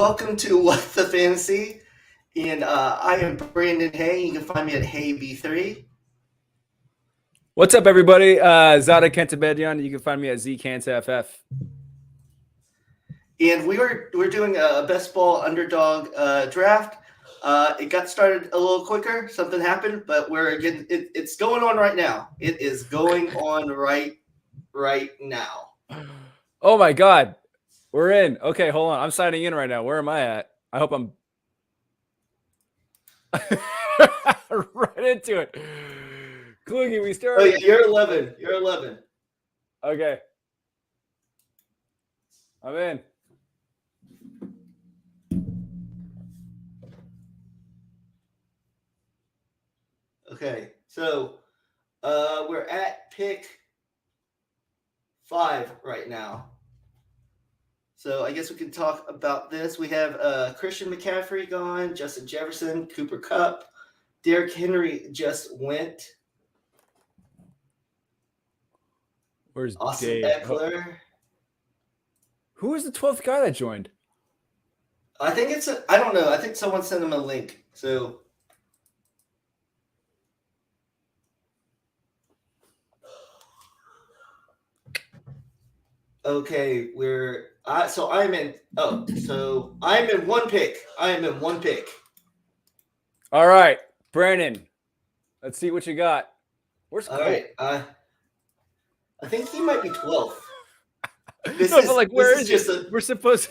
Welcome to WTFantasy, and I am Brandon Hay. You can find me at HayB3. What's up, everybody? Zareh Kentabedian. You can find me at ZCantaFF. And we're doing a best ball underdog draft. It got started a little quicker. Something happened, but we're getting it's going on right now. It is going on right now. Oh my God, we're in. Okay, hold on. I'm signing in right now. Where am I at? I hope I'm right into it. Kloogie, we started. Oh yeah, you're 11. You're 11. Okay, I'm in. Okay, so we're at pick 5 right now. So I guess we can talk about this. We have Christian McCaffrey gone, Justin Jefferson, Cooper Kupp, Derrick Henry just went. Where's Austin Dave? Eckler. Who is the 12th guy that joined? I think I don't know. I think someone sent him a link. So okay, I'm in one pick. I am in one pick. All right, Brandon. Let's see what you got. Where's Cole? All right. I think he might be 12th. We're supposed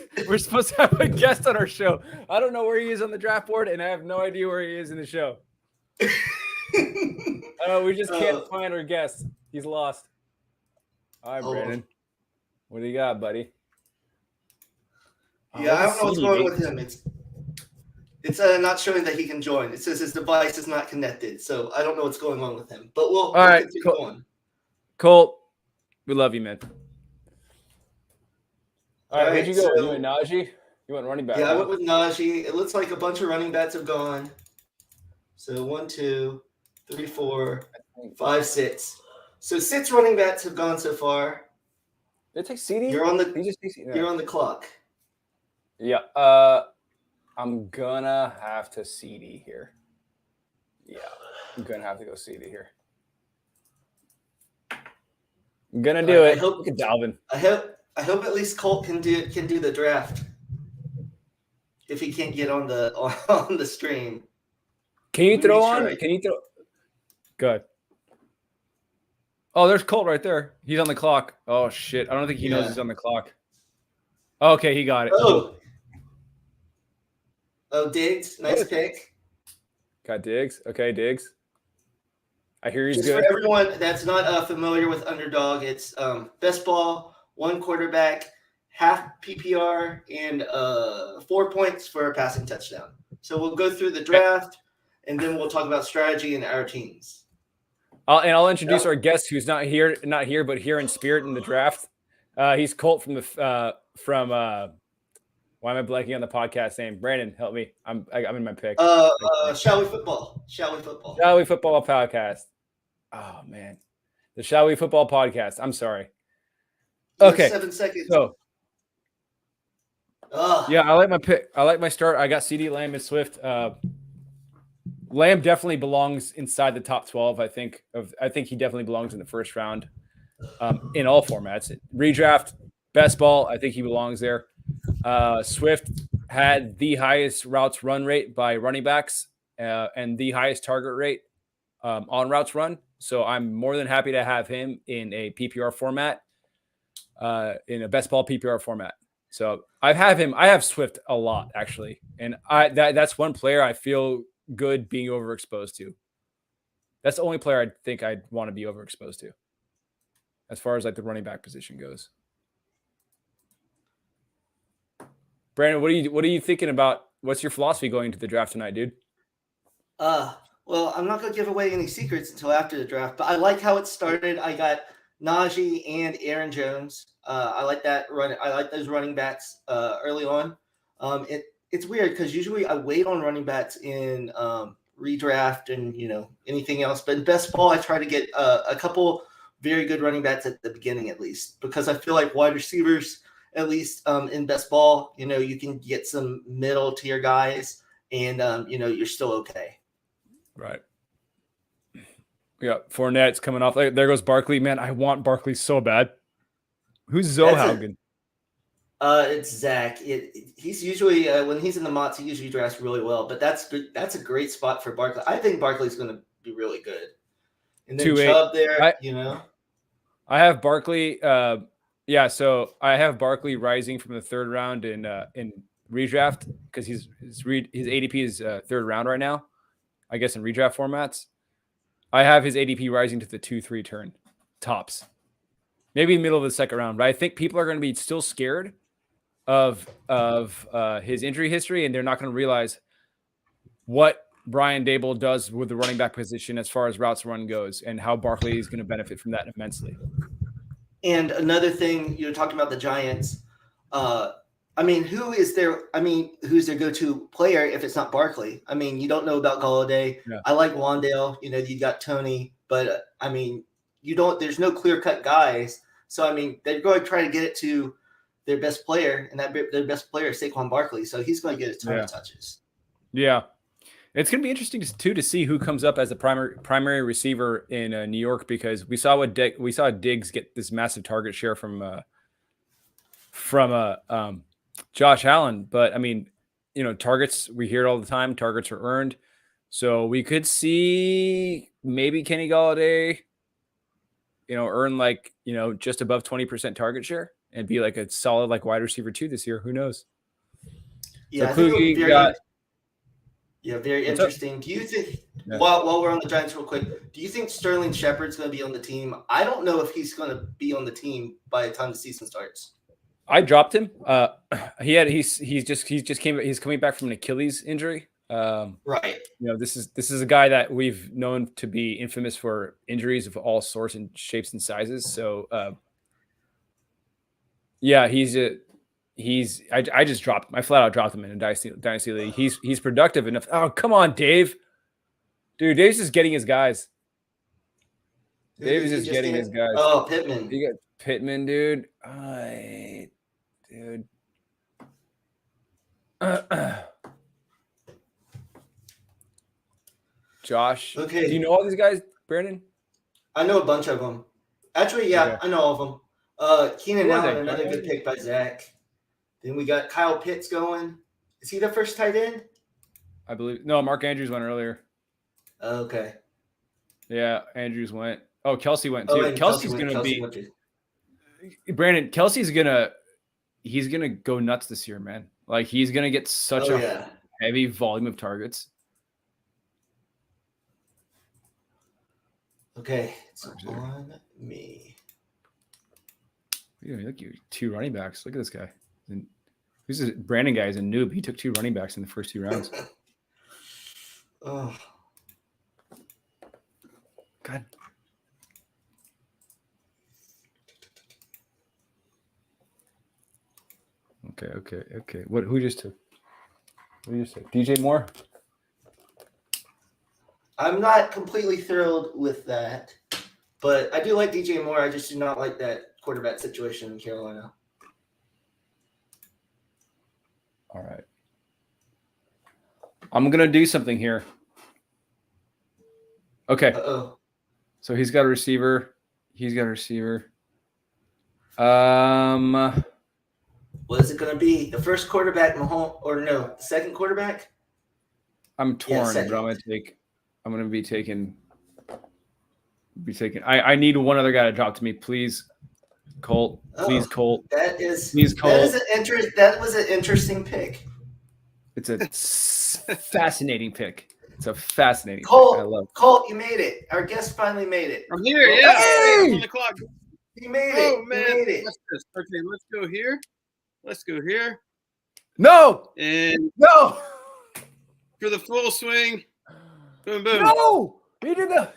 to have a guest on our show. I don't know where he is on the draft board, and I have no idea where he is in the show. We just can't find our guest. He's lost. All right, Brandon. What do you got, buddy? Yeah, I don't know what's going on with him. It's not showing that he can join. It says his device is not connected, so I don't know what's going on with him. But we'll continue on. Colt, we love you, man. All right, where'd you go? So, you went Najee? You went running back? Yeah, I went with Najee. It looks like a bunch of running backs have gone. So 1, 2, 3, 4, 5, 6. So 6 running backs have gone so far. Did it take CD? You're on the clock. Yeah. I'm gonna have to CD here. Yeah, I'm gonna have to go CD here. I'm gonna do it. Look at Dalvin. I hope at least Colt can do the draft. If he can't get on the stream. Can you throw on? Can you throw? Good. Oh, there's Colt right there. He's on the clock. Oh shit! I don't think he knows he's on the clock. Okay, he got it. Oh, Diggs, nice pick. Got Diggs. Okay, Diggs. I hear he's Just good. For everyone that's not familiar with underdog, it's best ball, 1 quarterback, half PPR, and 4 points for a passing touchdown. So we'll go through the draft, and then we'll talk about strategy and our teams. I'll introduce our guest who's not here, but here in spirit in the draft. He's Colt from why am I blanking on the podcast name? Brandon, help me. I'm in my pick. Shall we football podcast. Oh man, the Shall We Football podcast. I'm sorry. Okay, 7 seconds. So yeah, I like my pick. I like my start. I got CD Lamb and Swift. Lamb definitely belongs inside the top 12. I think he definitely belongs in the first round in all formats. Redraft, best ball. I think he belongs there. Swift had the highest routes run rate by running backs and the highest target rate on routes run. So I'm more than happy to have him in a PPR format, in a best ball PPR format. So I have Swift a lot actually, and that's one player I feel good being overexposed to. That's the only player I think I'd want to be overexposed to, as far as like the running back position goes. Brandon, what are you thinking about? What's your philosophy going into the draft tonight, dude? Well, I'm not going to give away any secrets until after the draft, but I like how it started. I got Najee and Aaron Jones. I like that run. I like those running backs early on. It's weird because usually I wait on running backs in redraft and anything else, but in best ball I try to get a couple very good running backs at the beginning at least, because I feel like wide receivers at least in best ball, you can get some middle tier guys, and you're still okay. Right. Yeah, Fournette's coming off. There goes Barkley. Man, I want Barkley so bad. Who's Zohaugen? It's Zach. He's usually when he's in the Mott's, he usually drafts really well. But that's a great spot for Barkley. I think Barkley's going to be really good. And then Chubb there, I have Barkley. So I have Barkley rising from the third round in redraft because his ADP is third round right now. I guess in redraft formats, I have his ADP rising to the 2-3 turn tops, maybe middle of the second round. But I think people are going to be still scared of his injury history, and they're not going to realize what Brian Dable does with the running back position as far as routes run goes, and how Barkley is going to benefit from that immensely. And another thing, you're talking about the Giants. Who's their go-to player if it's not Barkley? You don't know about Golladay. Yeah. I like Wandale. You got Tony, but there's no clear-cut guys. So they're going to try to get it to their best player, and their best player is Saquon Barkley. So he's going to get a ton of touches. Yeah. It's going to be interesting to see who comes up as a primary receiver in New York, because we saw Diggs get this massive target share from Josh Allen. But targets, we hear it all the time. Targets are earned, so we could see maybe Kenny Golladay, earn just above 20% target share and be like a solid wide receiver 2 this year. Who knows? Yeah, so Kluge very interesting. Do you think, while we're on the Giants real quick, do you think Sterling Shepard's going to be on the team? I don't know if he's going to be on the team by the time the season starts. I dropped him. He's coming back from an Achilles injury. Right. This is a guy that we've known to be infamous for injuries of all sorts and shapes and sizes. So, I just dropped him. I flat out dropped him in a dynasty league. He's productive enough. Oh, come on, Dave. Dude, Dave's just getting his guys. Dave's just getting his guys. Oh, Pittman. You got Pittman, dude. Dude. Josh. Okay. Do you know all these guys, Brandon? I know a bunch of them. Actually, yeah, okay. I know all of them. Keenan Allen, another good pick by Zach. Then we got Kyle Pitts going. Is he the first tight end? I believe. No, Mark Andrews went earlier. Okay. Yeah, Andrews went. Oh, Kelsey went too. Kelsey's going to be. Brandon, Kelsey's he's going to go nuts this year, man. He's going to get such a heavy volume of targets. Okay, it's on me. Look, you 2 running backs. Look at this guy. And who's this Brandon guy? Is a noob. He took 2 running backs in the first 2 rounds. Oh, God. Okay. Who just took? Who just took? DJ Moore? I'm not completely thrilled with that, but I do like DJ Moore. I just do not like that quarterback situation in Carolina. All right. I'm going to do something here. Okay. Uh-oh. So he's got a receiver. What is it going to be? The first quarterback, Mahomes, or no, the second quarterback? I'm torn, but I'm going to be taking. I need one other guy to drop to me, please. Colt, please, Colt. That was an interesting pick. It's a fascinating pick. It's a fascinating Colt, pick. I love it. Colt, you made it. Our guest finally made it. I'm here, yeah. Hey! On the clock. He made it. Oh, man. He made it. Okay, let's go here. No! And no! For the full swing. Boom, boom. No! He did the...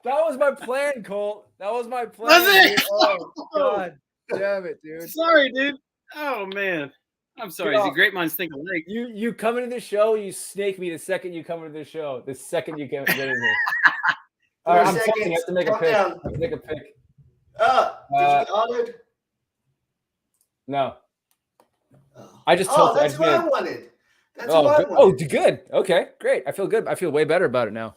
That was my plan, Colt. That was my plan. Was it? Oh, God damn it, dude. Sorry, dude. Oh, man. I'm sorry. The great minds think alike. You come into the show, you snake me the second you come into the show. The second you get in here. I'm sorry, I have to make a pick. Did you get honored? No. Oh. I just tilted. That's what I wanted. That's Oh, what I good. wanted. Oh, good. Okay, great. I feel good. I feel way better about it now.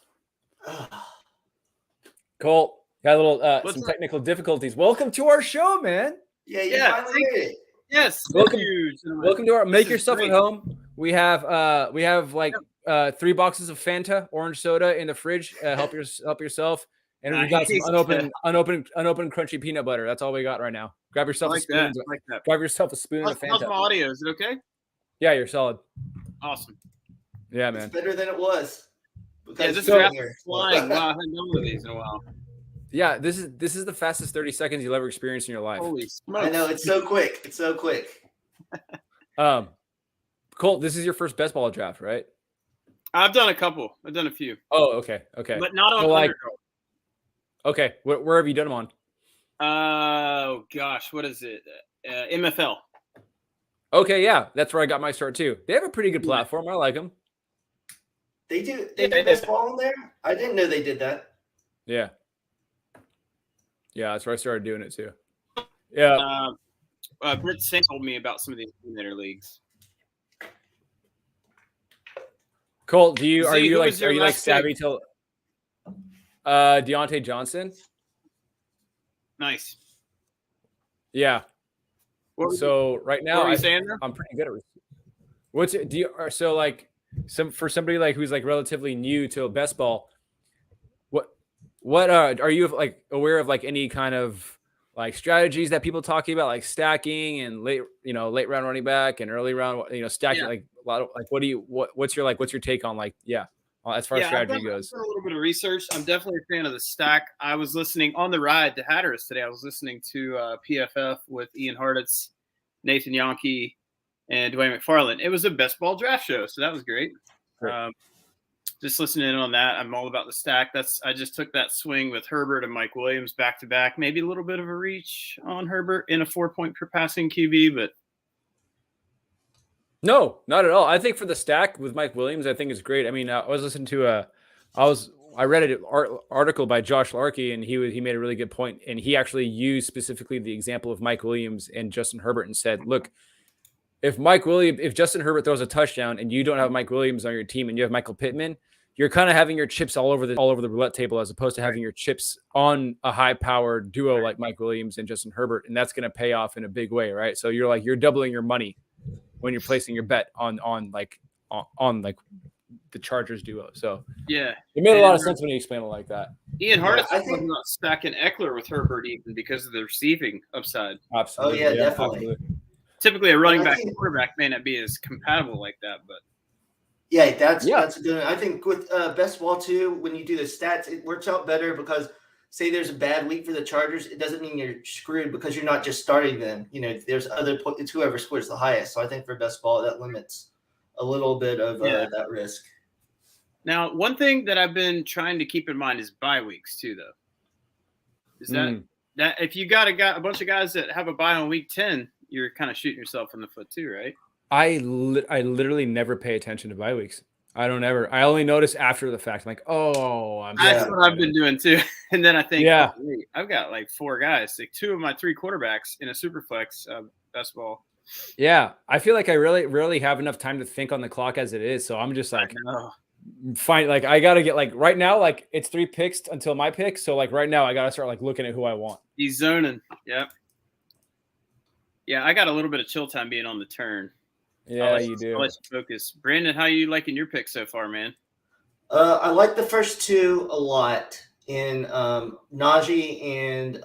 Colt, got a little some technical difficulties. Welcome to our show, man. Yeah, you finally made it. Yes, welcome to our. Make yourself at home. We have like 3 boxes of Fanta orange soda in the fridge. Help yourself. And we got some unopened crunchy peanut butter. That's all we got right now. Grab yourself a spoon. Grab yourself a spoon of Fanta. How's my audio? Is it okay? Yeah, you're solid. Awesome. Yeah, man. It's better than it was. Yeah, this draft is flying. Wow, I haven't done one of these in a while. Yeah, this is the fastest 30 seconds you'll ever experience in your life. Holy smokes. I know, it's so quick. It's so quick. Colt, this is your first best ball draft, right? I've done a couple. I've done a few. Oh, okay. But not on Underdog. Okay, where have you done them on? Oh gosh, what is it? MFL. Okay, yeah, that's where I got my start too. They have a pretty good platform. I like them. They do best ball in there? I didn't know they did that. Yeah. Yeah, that's where I started doing it too. Yeah. Britt Singh told me about some of these coordinator leagues. Colt, are you like savvy to Deontay Johnson? Nice. Yeah. So right now I'm pretty good at for somebody like who's like relatively new to best ball, what are you like aware of like any kind of like strategies that people talking about like stacking and late round running back and early round stacking like a lot of like what's your take on like as far as strategy goes? I've done a little bit of research. I'm definitely a fan of the stack. I was listening on the ride to Hatteras today. I was listening to PFF with Ian Hartitz, Nathan Yonke, and Dwayne McFarland. It was a best ball draft show, so that was great. Just listening in on that, I'm all about the stack. I just took that swing with Herbert and Mike Williams back to back. Maybe a little bit of a reach on Herbert in a 4-point per passing QB, but no, not at all. I think for the stack with Mike Williams, I think it's great. I mean, I was listening to I read an article by Josh Larkey, and he made a really good point, and he actually used specifically the example of Mike Williams and Justin Herbert and said, look, if Justin Herbert throws a touchdown and you don't have Mike Williams on your team and you have Michael Pittman, you're kind of having your chips all over the roulette table as opposed to having your chips on a high-powered duo like Mike Williams and Justin Herbert, and that's going to pay off in a big way, right? So you're doubling your money when you're placing your bet on the Chargers duo. So yeah, it made a lot of sense when you explained it like that. Ian Hartitz was not stacking Eckler with Herbert even because of the receiving upside. Absolutely. Oh yeah, definitely. Absolutely. Typically, a running back and quarterback may not be as compatible like that, but yeah, that's a good. I think with best ball too, when you do the stats, it works out better because say there's a bad week for the Chargers, it doesn't mean you're screwed because you're not just starting them. There's it's whoever scores the highest. So I think for best ball, that limits a little bit of that risk. Now, one thing that I've been trying to keep in mind is bye weeks too, though. Is that if you got a bunch of guys that have a bye on week 10, you're kind of shooting yourself in the foot too, right? I literally never pay attention to bye weeks. I only notice after the fact. I'm like, that's what I've been doing too. And then I think, wait, I've got like 4 guys, like 2 of my 3 quarterbacks in a super flex best ball. Yeah, I feel like I really rarely have enough time to think on the clock as it is. So I'm just like, fine. Like I gotta get like right now, like it's 3 picks until my pick. So like right now, I gotta start like looking at who I want. He's zoning. Yep. Yeah, I got a little bit of chill time being on the turn. Yeah, you do. I'll let you focus. Brandon, how are you liking your pick so far, man? I like the first 2 a lot in Najee and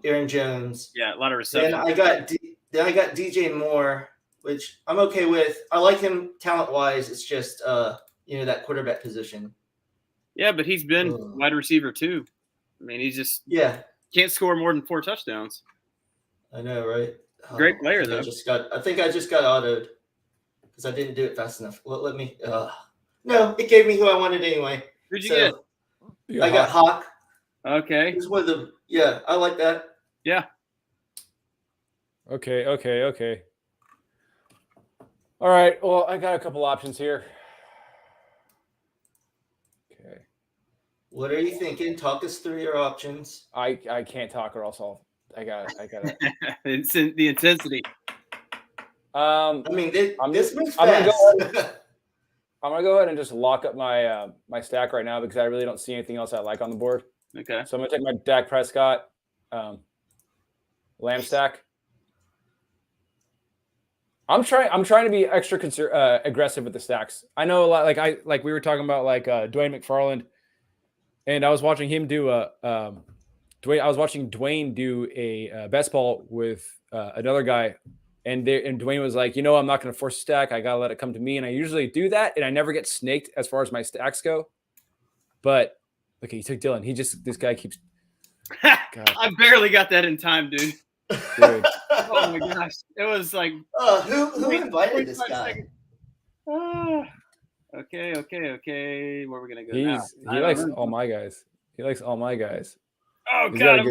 Aaron Jones. Yeah, a lot of reception. Then I got DJ Moore, which I'm okay with. I like him talent-wise. It's just that quarterback position. Yeah, but he's been wide receiver too. I mean, he's just can't score more than 4 touchdowns. I know, right? Great player though. I think I just got autoed because I didn't do it fast enough. Let me. No, it gave me who I wanted anyway. Who'd you get? I got Hawk. Okay. He's one of the. Yeah, I like that. Yeah. Okay. All right. Well, I got a couple options here. Okay. What are you thinking? Talk us through your options. I can't talk or else I got it. It's in the intensity. I mean, I'm this just, moves I'm gonna fast. I'm gonna go ahead and just lock up my my stack right now because I really don't see anything else I like on the board. Okay. So I'm gonna take my Dak Prescott Lamb stack. I'm trying to be extra aggressive with the stacks. I know a lot. Like we were talking about Dwayne McFarland, and I was watching him do I was watching Dwayne do a best ball with another guy, and Dwayne was like, I'm not going to force a stack. I got to let it come to me, and I usually do that, and I never get snaked as far as my stacks go. But okay, he took Dylan. This guy keeps. I barely got that in time, dude. Dude. Oh my gosh, it was like. Who invited this guy? Okay. Where are we gonna go He now? likes all my guys. He likes all my guys. Oh God,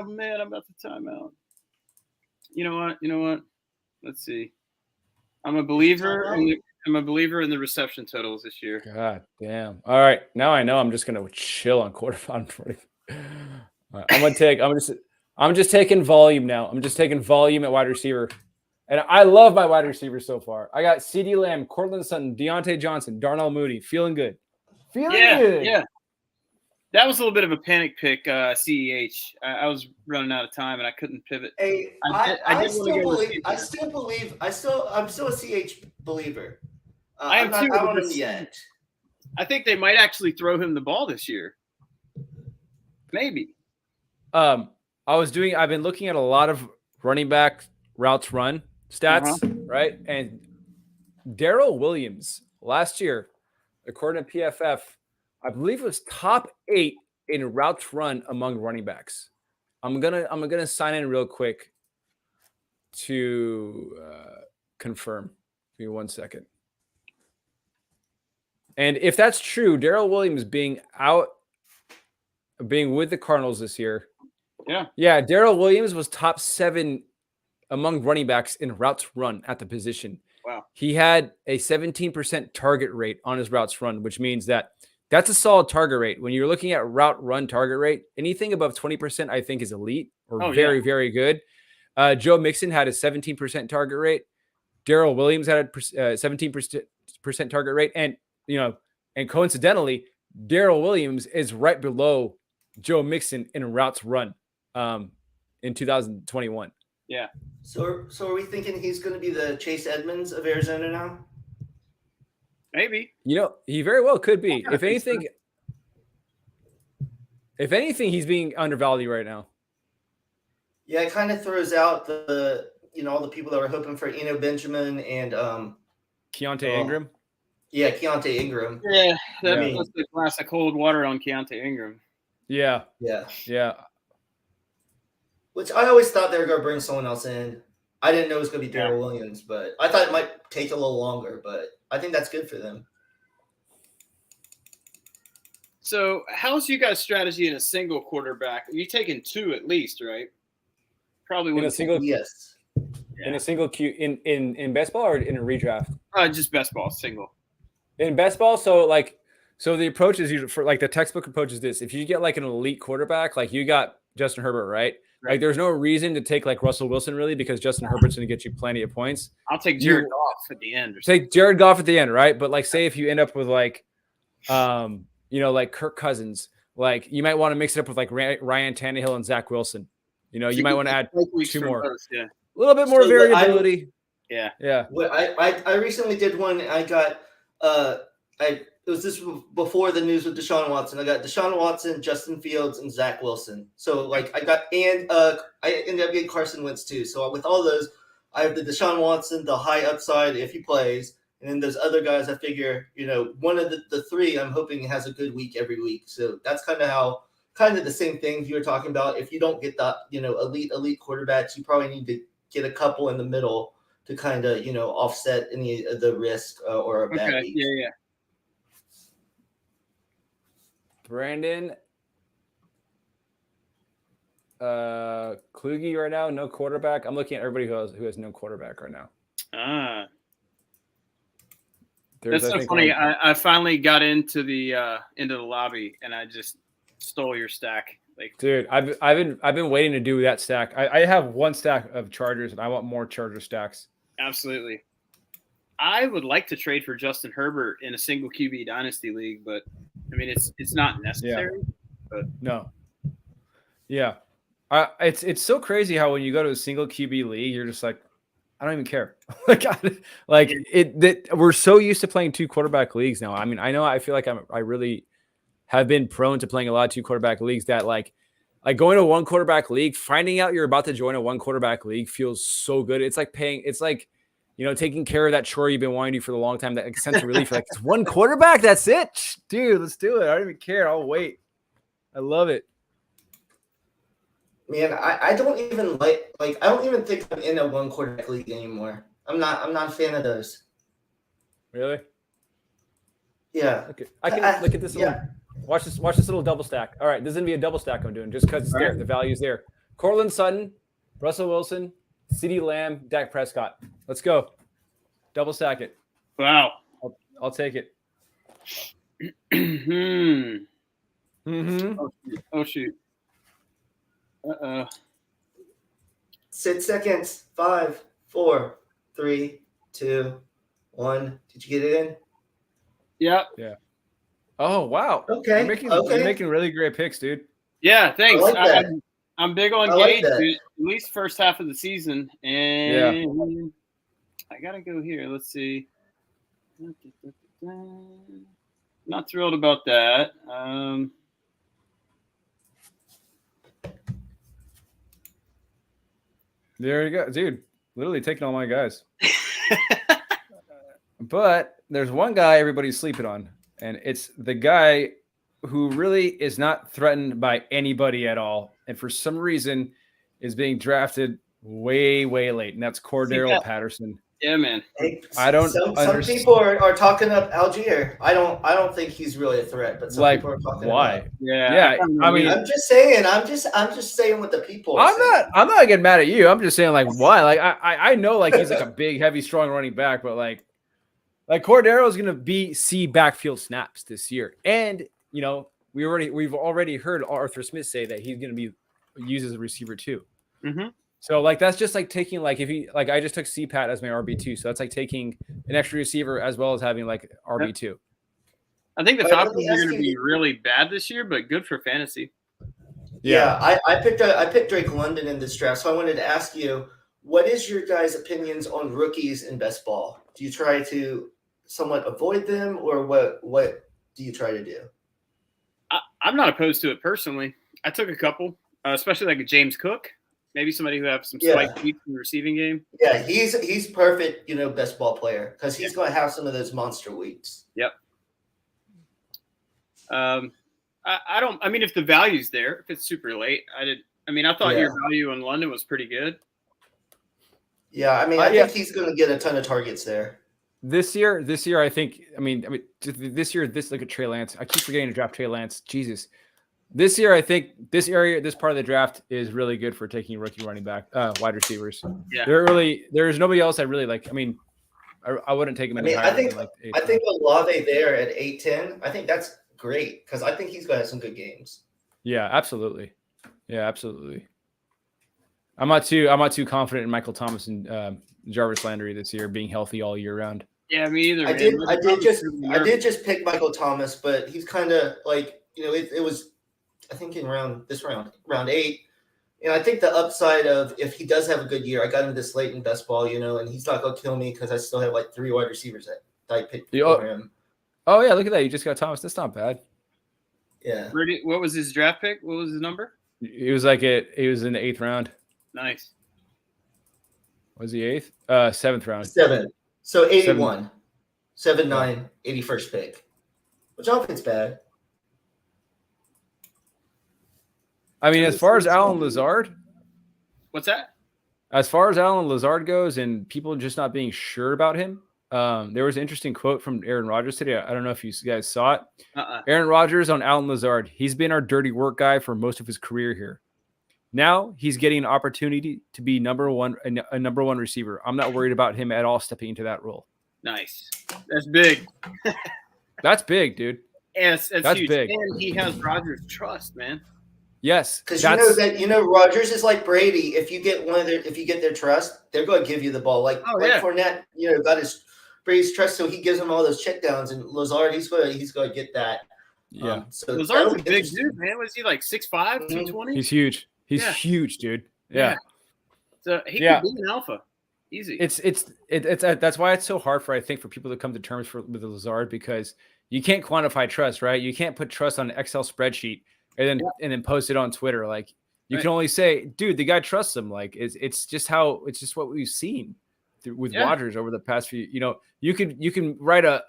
man, I'm about to time out. You know what? Let's see. I'm a believer in the reception totals this year. God damn. All right, now I know I'm just gonna chill on quarterfinal. I'm just taking volume now. I'm just taking volume at wide receiver. And I love my wide receivers so far. I got CeeDee Lamb, Cortland Sutton, Deontay Johnson, Darnell Mooney. Feeling good. Good. Yeah. That was a little bit of a panic pick, CEH. I was running out of time and I couldn't pivot. Hey, I'm still a CH believer. I'm not out on him yet. I think they might actually throw him the ball this year. Maybe. I've been looking at a lot of running back routes run stats, right? And Darrell Williams last year, according to PFF, I believe it was top 8 in routes run among running backs. I'm gonna sign in real quick to confirm. Give me 1 second. And if that's true, Darrell Williams being with the Cardinals this year. Yeah. Darrell Williams was top 7 among running backs in routes run at the position. Wow. He had a 17% target rate on his routes run, which means that's a solid target rate. When you're looking at route run target rate, anything above 20%, I think is elite or very good. Joe Mixon had a 17% target rate. Darrell Williams had a 17% target rate. And, and coincidentally, Darrell Williams is right below Joe Mixon in routes run in 2021. Yeah. So are we thinking he's going to be the Chase Edmonds of Arizona now? Maybe. He very well could be. If anything, he's being undervalued right now. Yeah, it kind of throws out all the people that were hoping for Benjamin and Keontae Ingram. Yeah, Keontae Ingram. Yeah, that's the glass of cold water on Keontae Ingram. Yeah. Which I always thought they were going to bring someone else in. I didn't know it was going to be Darrell Williams, but I thought it might take a little longer, but I think that's good for them. So how's you guys' strategy in a single quarterback? You're taking 2 at least, right? Probably in a single. Yes. In a single queue in best ball or in a redraft? Just best ball, single. In best ball, so the approach is usually for the textbook approach is this: if you get an elite quarterback, you got Justin Herbert, right? There's no reason to take Russell Wilson really because Justin Herbert's going to get you plenty of points. I'll take Jared Goff at the end. Take Jared Goff at the end, right? But say if you end up with Kirk Cousins, you might want to mix it up with Ryan Tannehill and Zach Wilson. You might want to add 2 more. Both, yeah. A little bit more variability. Yeah. I recently did one. I got it was this before the news with Deshaun Watson. I got Deshaun Watson, Justin Fields, and Zach Wilson. So I got I ended up getting Carson Wentz too. So with all those, I have the Deshaun Watson, the high upside if he plays, and then those other guys. I figure one of the 3 I'm hoping has a good week every week. So that's kind of the same thing you were talking about. If you don't get the elite quarterbacks, you probably need to get a couple in the middle to kind of offset any of the risk or a bad week. Yeah. Brandon Kluge right now, no quarterback. I'm looking at everybody who has no quarterback right now. That's so funny. I finally got into the lobby and I just stole your stack. Dude, I've been waiting to do that stack. I have 1 stack of Chargers and I want more Charger stacks. Absolutely. I would like to trade for Justin Herbert in a single QB dynasty league, but I mean it's not necessary. But No. Yeah. It's so crazy how when you go to a single QB league, you're just like, I don't even care. We're so used to playing 2 quarterback leagues now. I mean, I feel like I really have been prone to playing a lot of 2 quarterback leagues that like going to 1 quarterback league, finding out you're about to join a 1 quarterback league feels so good. It's like taking care of that chore you've been wanting to do for a long time. That sense of relief. You're like, it's 1 quarterback. That's it. Dude, let's do it. I don't even care. I'll wait. I love it. Man, I don't even I don't even think I'm in a 1 quarterback league anymore. I'm not a fan of those. Really? Yeah. Okay. I can look at this. Watch this little double stack. All right, this is gonna be a double stack I'm doing just because it's there. The value's there. Cortland Sutton, Russell Wilson, CeeDee Lamb, Dak Prescott. Let's go. Double stack it. wow. I'll take it. Oh shoot. 6 seconds. 5, 4, 3, 2, 1. Did you get it in? Yep. Yeah. Oh wow. Okay. You're making really great picks, dude. Yeah, thanks. I like that. I'm big on Gage, dude, at least first half of the season. And I gotta go here. Let's see. Not thrilled about that. There you go, dude. Literally taking all my guys. But there's one guy everybody's sleeping on, and it's the guy who really is not threatened by anybody at all, and for some reason is being drafted way, way late, and that's Cordero Patterson. Yeah, man. Hey, I don't. Some people are talking up Algier. I don't think he's really a threat, but some people are talking. Why? About. Yeah. I mean, I'm just saying. I'm just saying what the people. I'm not getting mad at you. I'm just saying, like, why? Like, I know, like, he's like a big, heavy, strong running back, but like Cordero is gonna see backfield snaps this year, and you know we've already heard Arthur Smith say that he's gonna be used as a receiver too. Mm-hmm. So like that's just like taking like if he like I just took CPAT as my RB2, so that's like taking an extra receiver as well as having like RB2. I think the Falcons are going to be really bad this year, but good for fantasy. Yeah, I picked Drake London in this draft, so I wanted to ask you, what is your guys' opinions on rookies in best ball? Do you try to somewhat avoid them, or what do you try to do? I'm not opposed to it personally. I took a couple, especially like a James Cook. Maybe somebody who have some spike peaks in the receiving game. Yeah, he's perfect, best ball player because he's going to have some of those monster weeks. Yep. I mean, if the value's there, if it's super late, I thought your value in London was pretty good. Yeah, I mean, I think he's going to get a ton of targets there. This year, I think. I mean, this year, look at Trey Lance. I keep forgetting to draft Trey Lance. Jesus. This year, I think this part of the draft is really good for taking rookie running back, wide receivers. Yeah, there's nobody else I really like. I mean, I wouldn't take him any higher. I think Olave there at 8-10. I think that's great because I think he's going to have some good games. Yeah, absolutely. I'm not too confident in Michael Thomas and Jarvis Landry this year being healthy all year round. Yeah, me either. I did just pick Michael Thomas, but he's kind of like it was. I think in round 8, and I think the upside of if he does have a good year, I got him this late in best ball, and he's not gonna kill me because I still have like 3 wide receivers that I picked for him. Oh yeah, look at that! You just got Thomas. That's not bad. Yeah. What was his draft pick? What was his number? He was in the 8th round. Nice. Was he 8th? 7th round. 7. So 81. 7-9, 81st pick. Which I don't think it's bad. I mean, as far as Alan Lazard, what's that? As far as Alan Lazard goes, and people just not being sure about him, there was an interesting quote from Aaron Rodgers today. I don't know if you guys saw it. Aaron Rodgers on Alan Lazard. He's been our dirty work guy for most of his career here. Now he's getting an opportunity to be a number one receiver. I'm not worried about him at all stepping into that role. Nice. That's big. That's big, dude. Yes, that's huge. Big. And he has Rodgers' trust, man. Yes, Because Rodgers is like Brady. If you get their trust, they're going to give you the ball. Like Fournette, got Brady's trust, so he gives him all those checkdowns. And Lazard, he's going to get that. Yeah. So Lazard's a big dude, man. Was he like 6'5", 220? He's huge. He's huge, dude. Yeah. So he could be an alpha. Easy. It's that's why it's so hard for people to come to terms with Lazard, because you can't quantify trust, right? You can't put trust on an Excel spreadsheet and then post it on Twitter. Like you can only say, dude, the guy trusts him. Like it's just what we've seen with Rodgers over the past few. You can write a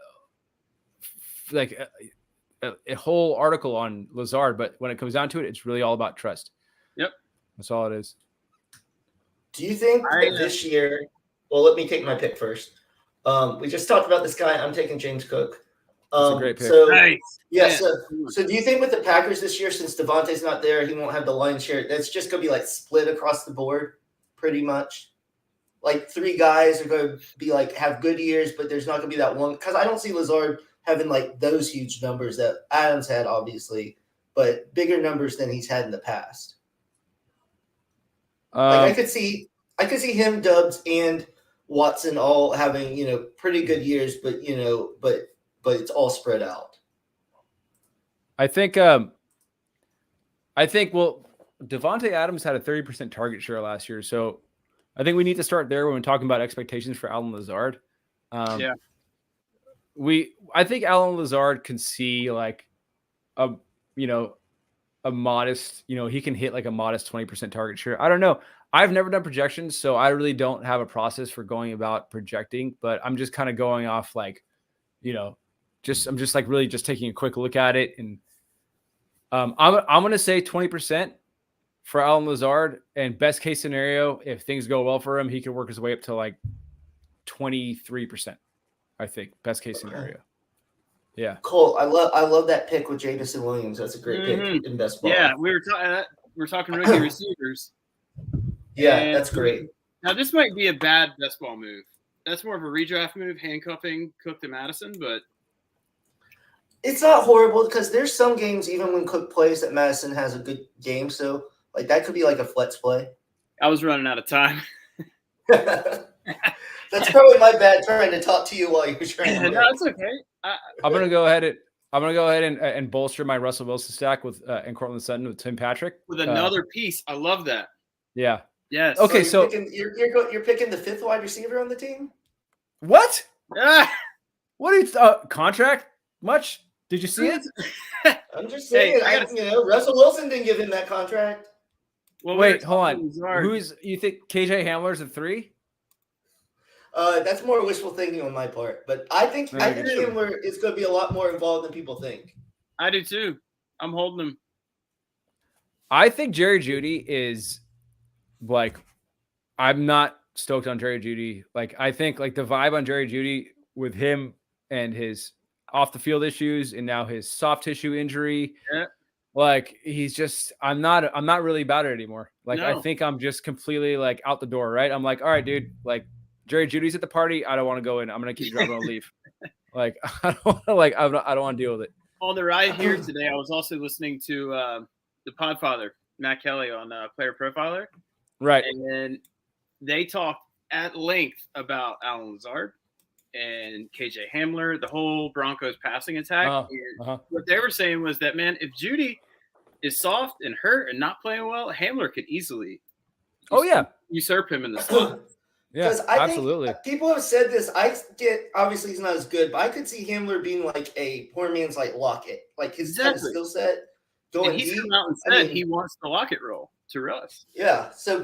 whole article on Lazard, but when it comes down to it, it's really all about trust. Yep, that's all it is. Do you think that this year? Well, let me take my pick first. We just talked about this guy. I'm taking James Cook. That's a great pick. So, nice. So do you think with the Packers this year, since Devontae's not there, he won't have the lion's share? That's just going to be like split across the board, pretty much. Like 3 guys are going to be like have good years, but there's not going to be that one, because I don't see Lazard having like those huge numbers that Adams had, obviously, but bigger numbers than he's had in the past. I could see him, Dubs, and Watson all having pretty good years, but it's all spread out. I think Devontae Adams had a 30% target share last year, so I think we need to start there when we're talking about expectations for Allen Lazard. I think Allen Lazard can see like a modest, he can hit like a modest 20% target share. I don't know. I've never done projections, so I really don't have a process for going about projecting, but I'm just kind of going off like, I'm just like really just taking a quick look at it. And I'm going to say 20% for Allen Lazard, and best case scenario, if things go well for him, he could work his way up to like 23%. I think best case scenario. Yeah. Cole, I love that pick with Jameson Williams. That's a great pick in best ball. Yeah, we're talking rookie receivers. Yeah, that's great. Now this might be a bad best ball move. That's more of a redraft move, handcuffing Cook to Madison, but it's not horrible because there's some games even when Cook plays that Madison has a good game. So like that could be like a flex play. I was running out of time. That's probably my bad trying to talk to you while you were trying to. No, it's okay. I'm gonna go ahead and bolster my Russell Wilson stack with and Cortland Sutton with Tim Patrick with another piece. I love that. Yeah. Yes. Okay, so you're picking the 5th wide receiver on the team. What? What is contract? Much? Did you see it? I'm just saying. Russell Wilson didn't give him that contract. Well, wait, hold on. You think KJ Hamler's a 3? That's more wishful thinking on my part, but I think Hamler is going to be a lot more involved than people think. I do too. I'm holding him. I think Jerry Jeudy is like, I'm not stoked on Jerry Jeudy. Like, I think like the vibe on Jerry Jeudy with him and his off the field issues and now his soft tissue injury. Yeah. Like he's just, I'm not really about it anymore. Like, I think I'm just completely like out the door. Right. I'm like, all right, dude, like Jerry Judy's at the party. I don't want to go in. I'm going to keep driving on leave. Like, I don't want to deal with it. On the ride here today, I was also listening to the Podfather, Matt Kelly on Player Profiler. Right. And then they talked at length about Allen Lazard and KJ Hamler, the whole Broncos passing attack. What they were saying was that, man, if Jeudy is soft and hurt and not playing well, Hamler could easily usurp him in the slot. Yeah, absolutely. Think people have said this. Obviously he's not as good, but I could see Hamler being like a poor man's like Lockett, like his kind of skill set. And he's come out and said he wants the Lockett role to Russ. Yeah. So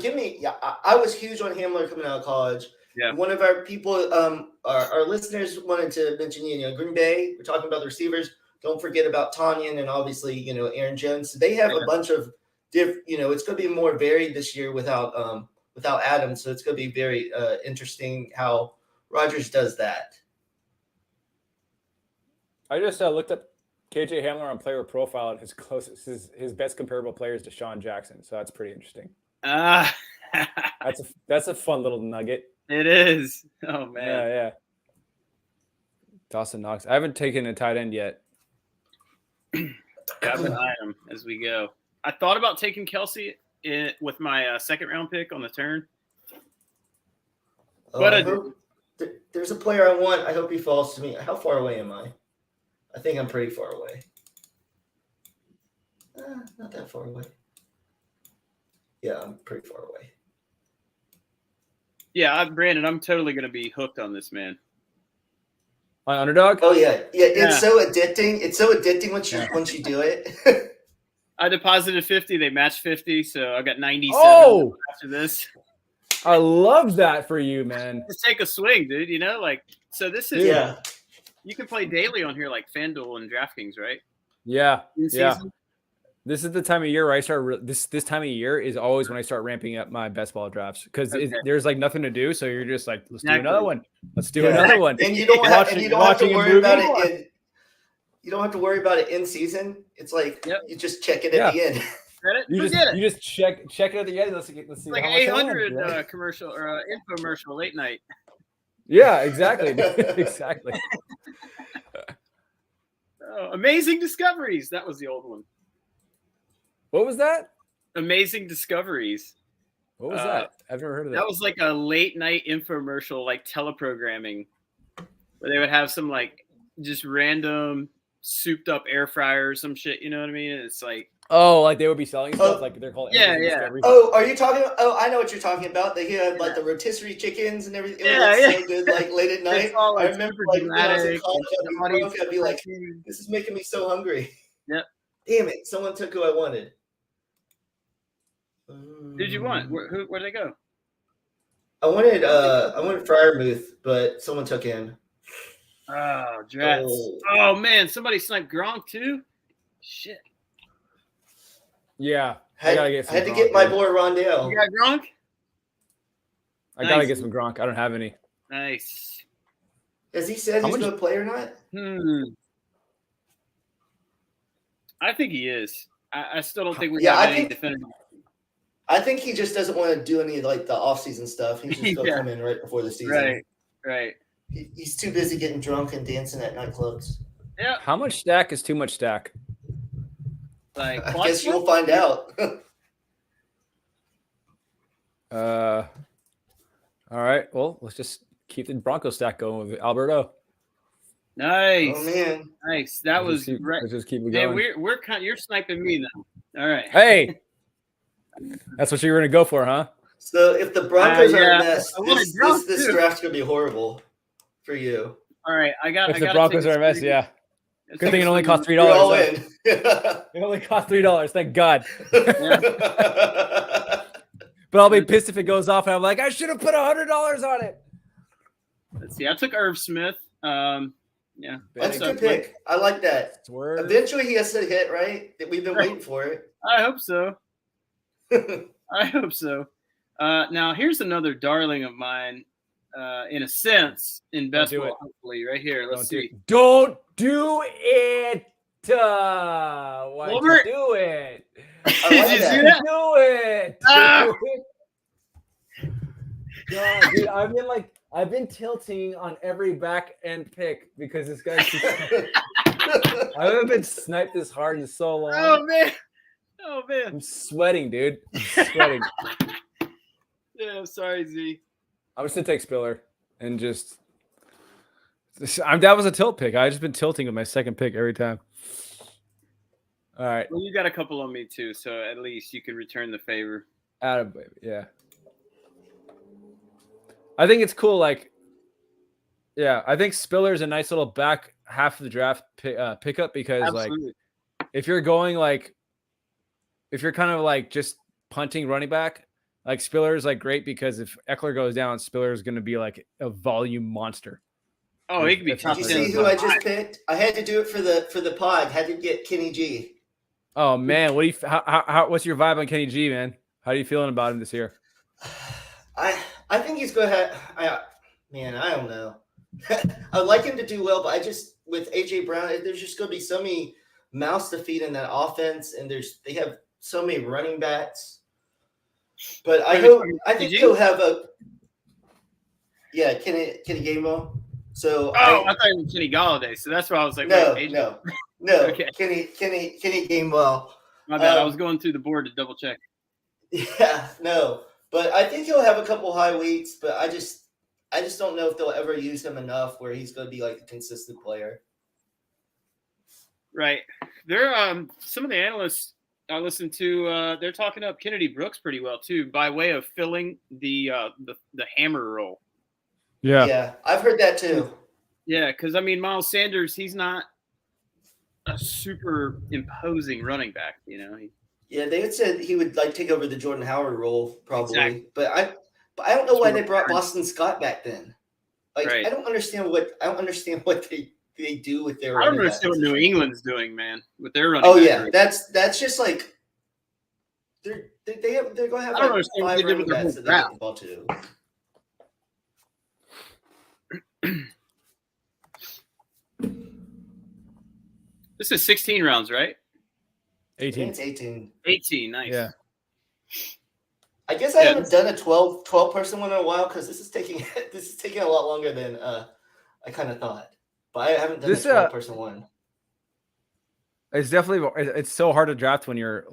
I was huge on Hamler coming out of college. Yeah. One of our people, our listeners wanted to mention, Green Bay. We're talking about the receivers. Don't forget about Tanyan and obviously, Aaron Jones. So they have a bunch of different. It's going to be more varied this year without Adams. So it's going to be very interesting how Rodgers does that. I just looked up KJ Hamler on Player Profile, and his best comparable player is Deshaun Jackson. So that's pretty interesting. That's a fun little nugget. It is. Oh man. Yeah. Dawson Knox. I haven't taken a tight end yet. Got an item as we go. I thought about taking Kelsey with my second round pick on the turn. But I hope there's a player I want. I hope he falls to me. How far away am I? I think I'm pretty far away. Not that far away. Yeah, I'm pretty far away. Yeah, Brandon, I'm totally going to be hooked on this, man. On underdog? Oh yeah. It's so addicting. It's so addicting once you do it. I deposited 50. They matched 50, so I got 97 after this. I love that for you, man. Just take a swing, dude. You know, like, so this is you can play daily on here like FanDuel and DraftKings, right? Yeah. In Yeah. season? This is the time of year where I start. This time of year is always when I start ramping up my best ball drafts because there's like nothing to do. So you're just like, let's do another one. Let's do another one. And you don't have to worry about it. You don't have to worry about it in season. It's like you just check it at the end. You just check it at the end. Let's see. It's like 800 commercial or infomercial late night. Yeah, exactly. Exactly. Amazing Discoveries. That was the old one. What was that? Amazing Discoveries. What was that? I've never heard of that. That was like a late night infomercial, like teleprogramming, where they would have some like just random souped up air fryer or some shit. You know what I mean? It's like like they would be selling stuff like they're called. Discoveries. Oh, are you talking about? Oh, I know what you're talking about. They had like the rotisserie chickens and everything. It was so good, like late at night. All, like, I remember like when I was in college, I'd be like, "This is making me so hungry." Yep. Damn it! Someone took who I wanted. Did you want? Where'd they go? I wanted Fryermuth, but someone took him. Oh, drats. Oh man, somebody sniped Gronk too? Shit. Yeah. I had to get my boy Rondale. You got Gronk? I gotta get some Gronk. I don't have any. Nice. Has he said he's gonna play or not? I think he is. I still don't think we got any definitive. I think he just doesn't want to do any like the off-season stuff. He's just gonna come in right before the season. Right. He's too busy getting drunk and dancing at nightclubs. Yeah. How much stack is too much stack? Like, I guess you'll find out. All right. Well, let's just keep the Bronco stack going with Alberto. Nice. Oh man. Nice. That was right. Let's just keep it going. We're kind. You're sniping me now. All right. Hey, that's what you were gonna go for, huh? So if the Broncos are a mess, this draft's gonna be horrible for you. All right, If the Broncos are a mess, yeah. Good thing it only cost $3. You're all in. It only cost $3. Thank God. But I'll be pissed if it goes off and I'm like, I should have put $100 on it. Let's see. I took Irv Smith. Yeah, that's a good pick. I like that. Eventually, he has to hit, right? We've been waiting for it. I hope so. I hope so. Now, here's another darling of mine, in a sense, in best ball, hopefully, right here. Let's see. Don't do it. Why'd you do it? Did you see that? Do it. Ah! God, dude, I've been tilting on every back end pick because this guy's just, I haven't been sniped this hard in so long. Oh man. I'm sweating, dude. I'm sweating. Yeah, I'm sorry, Z. I'm just gonna take Spiller and just that was a tilt pick. I've just been tilting with my second pick every time. All right. Well, you got a couple on me too, so at least you can return the favor. Yeah. I think it's cool. Like, yeah, I think Spiller's a nice little back half of the draft pickup because, Absolutely. like, if you're going like, if you're kind of like just punting running back, like Spiller is like great because if Eckler goes down, Spiller is going to be like a volume monster. Oh, he could be. Did you see who I just picked? I had to do it for the pod. Had to get Kenny G. Oh man, what do you? What's your vibe on Kenny G, man? How are you feeling about him this year? I think he's going to have. I don't know. I'd like him to do well, but I just with AJ Brown, there's just going to be so many mouths to feed in that offense, and they have so many running backs. But I think he'll have a. Yeah, Kenny Gainwell. So I thought it was Kenny Galladay, so that's why I was like, no. Okay. Kenny Gainwell. My bad. I was going through the board to double check. Yeah, no, but I think he'll have a couple high weeks. But I just don't know if they'll ever use him enough where he's going to be like a consistent player. Right. There, some of the analysts I listened to, they're talking up Kennedy Brooks pretty well too, by way of filling the hammer role. Yeah, I've heard that too. Yeah, because I mean, Miles Sanders, he's not a super imposing running back, you know. Yeah, they had said he would like take over the Jordan Howard role probably, Exactly. but I don't know why they brought Boston Scott back then. Like Right. I don't understand what they do with their. I don't understand what New England's doing, man, with their running. Oh yeah, that's just like they're going to have like 5 running backs that they get the ball to. This is 16 rounds, right? 18. It's 18. 18, nice. Yeah. I guess I haven't done a 12 person one in a while because this is taking a lot longer than I kind of thought. But I haven't done a 12 person one. It's definitely it's so hard to draft when you're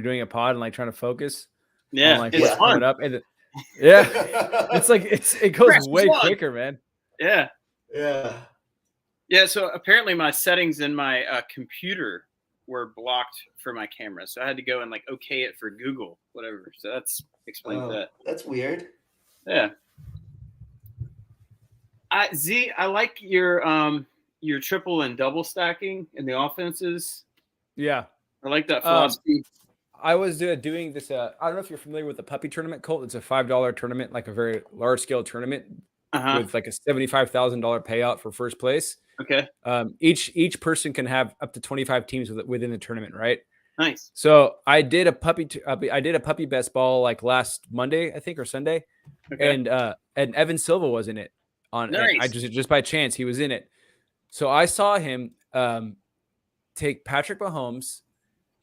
doing a pod and like trying to focus. Yeah, on, like, it's what's fun. coming up. And it's like it goes way quicker, man. Yeah. Yeah. Yeah. So apparently my settings in my computer were blocked for my camera, so I had to go and like okay it for Google, whatever. So that's explains that. That's weird. Yeah. I like your triple and double stacking in the offenses. Yeah. I like that philosophy. I was doing this. I don't know if you're familiar with the puppy tournament, Colt. It's a $5 tournament, like a very large scale tournament with like a $75,000 payout for first place. Okay. Each person can have up to 25 teams within the tournament, right? Nice. So I did a puppy best ball like last Monday, I think, or Sunday, and Evan Silva was in it. Nice. I just by chance he was in it. So I saw him take Patrick Mahomes.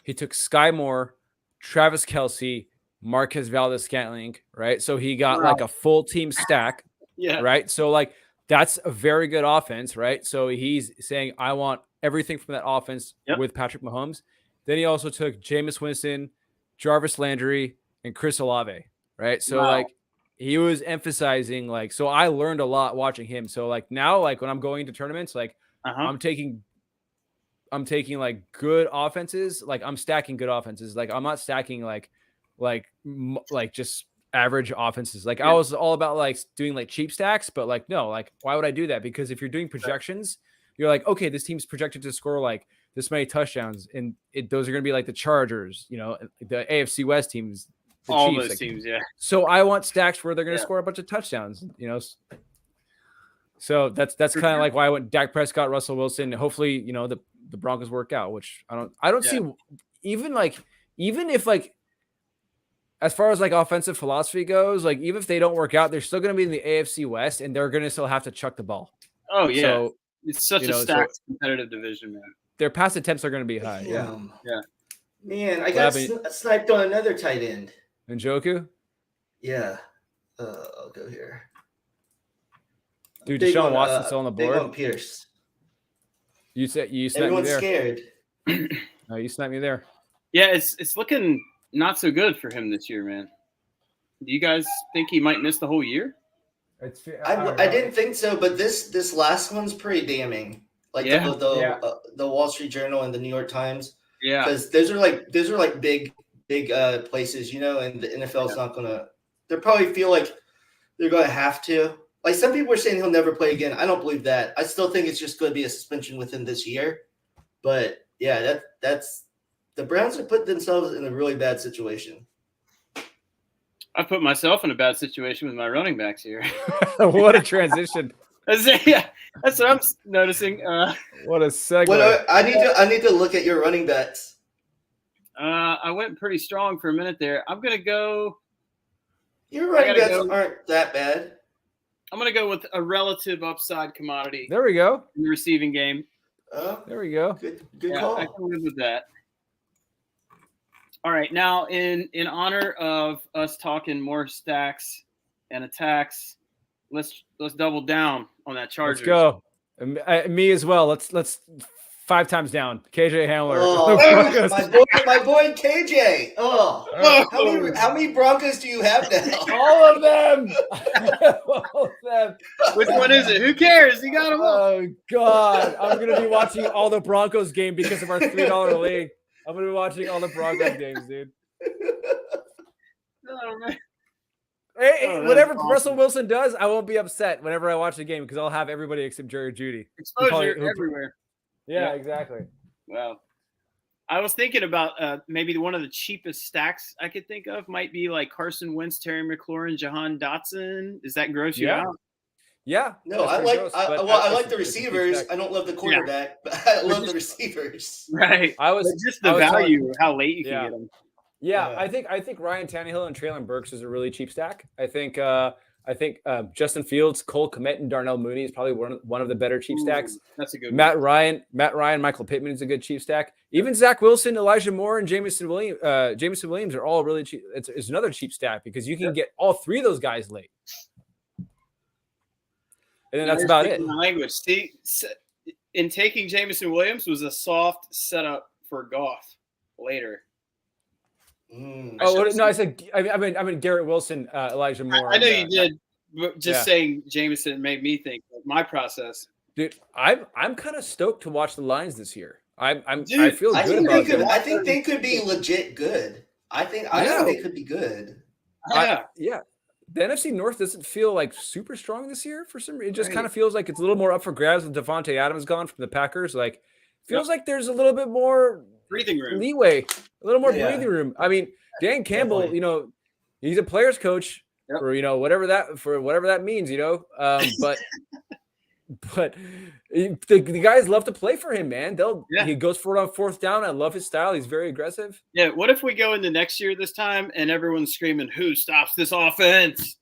He took Sky Moore, Travis Kelce, Marquez Valdes-Scantling, right? So he got like a full team stack, right? So like that's a very good offense, right? So he's saying, I want everything from that offense with Patrick Mahomes. Then he also took Jameis Winston, Jarvis Landry, and Chris Olave, right? So like he was emphasizing like, so I learned a lot watching him. So like now, like when I'm going to tournaments, like I'm taking like good offenses. Like I'm stacking good offenses. Like I'm not stacking like just average offenses. Like I was all about like doing like cheap stacks, but like, no, like why would I do that? Because if you're doing projections, you're like, okay, this team's projected to score like this many touchdowns, and those are going to be like the Chargers, you know, the AFC West teams, the all Chiefs, those like, teams, So I want stacks where they're going to score a bunch of touchdowns, you know. So that's kind of like why I went Dak Prescott, Russell Wilson. Hopefully, you know, the Broncos work out, which I don't see even if like as far as like offensive philosophy goes, like even if they don't work out, they're still going to be in the AFC West and they're going to still have to chuck the ball. Oh yeah. So, it's such a stacked competitive division, man. Their pass attempts are going to be high. Yeah. Yeah. Man, I got sniped on another tight end. Njoku? Yeah. I'll go here. Dude, Deshaun Watson's still on the board. Big on Pierce. You sniped me Everyone's there. Scared. No, you sniped me there. Yeah, it's looking not so good for him this year, man. Do you guys think he might miss the whole year? I didn't think so, but this last one's pretty damning. Like the Wall Street Journal and the New York Times. Yeah, because those are like big places, you know, and the NFL's not gonna. They probably feel like they're gonna have to. Like some people are saying he'll never play again. I don't believe that. I still think it's just going to be a suspension within this year. But yeah, that's the Browns have put themselves in a really bad situation. I put myself in a bad situation with my running backs here. What a transition! That's what I'm noticing. What a segue! I need to look at your running backs. I went pretty strong for a minute there. I'm gonna go. Your running backs aren't that bad. I'm gonna go with a relative upside commodity. There we go. In the receiving game. There we go. Good call. I can live with that. All right, now in honor of us talking more stacks and attacks, let's double down on that Chargers. Let's go. Me as well. Let's 5 times down. KJ Hamler. Oh, The Broncos. my boy KJ. Oh, how many Broncos do you have now? All of them. All of them. Which one is it? Who cares? You got them all. Oh God, I'm gonna be watching all the Broncos game because of our $3 league. I'm gonna be watching all the Broncos games, dude. Oh, man. Hey, Oh, whatever awesome. Russell Wilson does, I won't be upset whenever I watch the game because I'll have everybody except Jerry Jeudy. Exposure everywhere. Yeah, Yeah. exactly. Wow. I was thinking about maybe one of the cheapest stacks I could think of might be like Carson Wentz, Terry McLaurin, Jahan Dotson. Does that gross you out? Yeah. No, I like the receivers. I don't love the quarterback, but I love the receivers. Right. But just the value of how late you can get them. Yeah, I think Ryan Tannehill and Traylon Burks is a really cheap stack. I think Justin Fields, Cole Kmet, and Darnell Mooney is probably one of the better cheap stacks. That's a good Matt Ryan, Michael Pittman is a good cheap stack. Even Zach Wilson, Elijah Moore, and Jameson Williams are all really cheap. It's another cheap stack because you can get all 3 of those guys late. And then that's about it. Language. See, in taking Jameson Williams was a soft setup for Goff later. I said I mean Garrett Wilson, Elijah Moore. I know you did, but just saying Jameson made me think of my process. Dude, I'm kind of stoked to watch the Lions this year. I feel good about them. I think they could be legit good. I think they could be good. Yeah. The NFC North doesn't feel like super strong this year for some reason. It just kind of feels like it's a little more up for grabs with Devontae Adams gone from the Packers. Like, feels like there's a little bit more breathing room, leeway, a little more breathing room. I mean, Dan Campbell, Definitely. He's a player's coach for whatever that means, but the guys love to play for him, man. He goes for it on 4th down. I love his style. He's very aggressive. Yeah. What if we go into next year this time and everyone's screaming, "Who stops this offense?"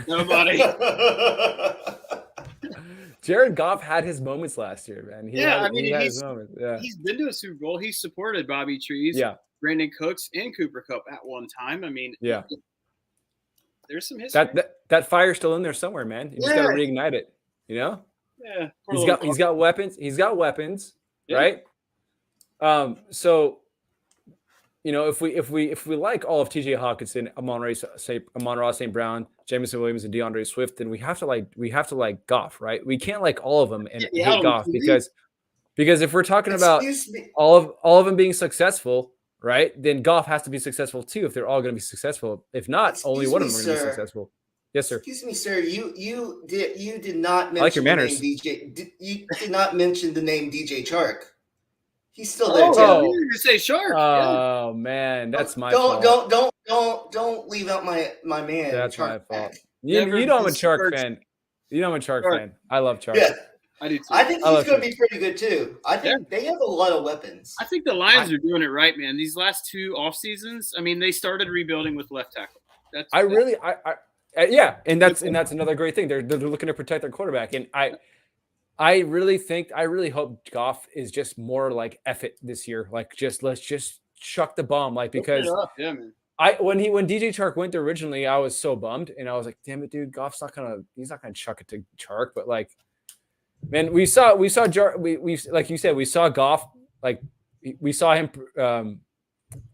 Nobody. Jared Goff had his moments last year, man. He had his moments. Yeah. He's been to a Super Bowl. He supported Bobby Trees, Brandon Cooks, and Cooper Kupp at one time. I mean, there's some history. That fire's still in there somewhere, man. You just got to reignite it. Yeah. He's got weapons. He's got weapons, right? So, if we like all of TJ Hawkinson, Amon-Ra St. Brown, Jameson Williams, and DeAndre Swift, then we have to like Goff, right? We can't like all of them and hate Goff because if we're talking about all of them being successful, right? Then Goff has to be successful too. If they're all going to be successful, if not, only one of them are going to be successful. Yes, sir. Excuse me, sir. You did not mention I like your manners. The name DJ. You did not mention the name DJ Chark. He's still there too. You say Shark. Oh man, that's my fault. Don't leave out my man. That's Chark my fault. back. You know I'm a Chark fan. You know I'm a Chark fan. I love Chark. Yeah, I do too. I think he's going to be pretty good too. I think they have a lot of weapons. I think the Lions are doing it right, man. These last 2 off seasons, I mean, they started rebuilding with left tackle. And that's another great thing. They're looking to protect their quarterback, and I really hope Goff is just more like F it this year. Like let's just chuck the bomb, like because man. When DJ Chark went there originally, I was so bummed, and I was like, damn it, dude, Goff's he's not gonna chuck it to Chark, but like, man, we saw like you said, we saw Goff, like we saw him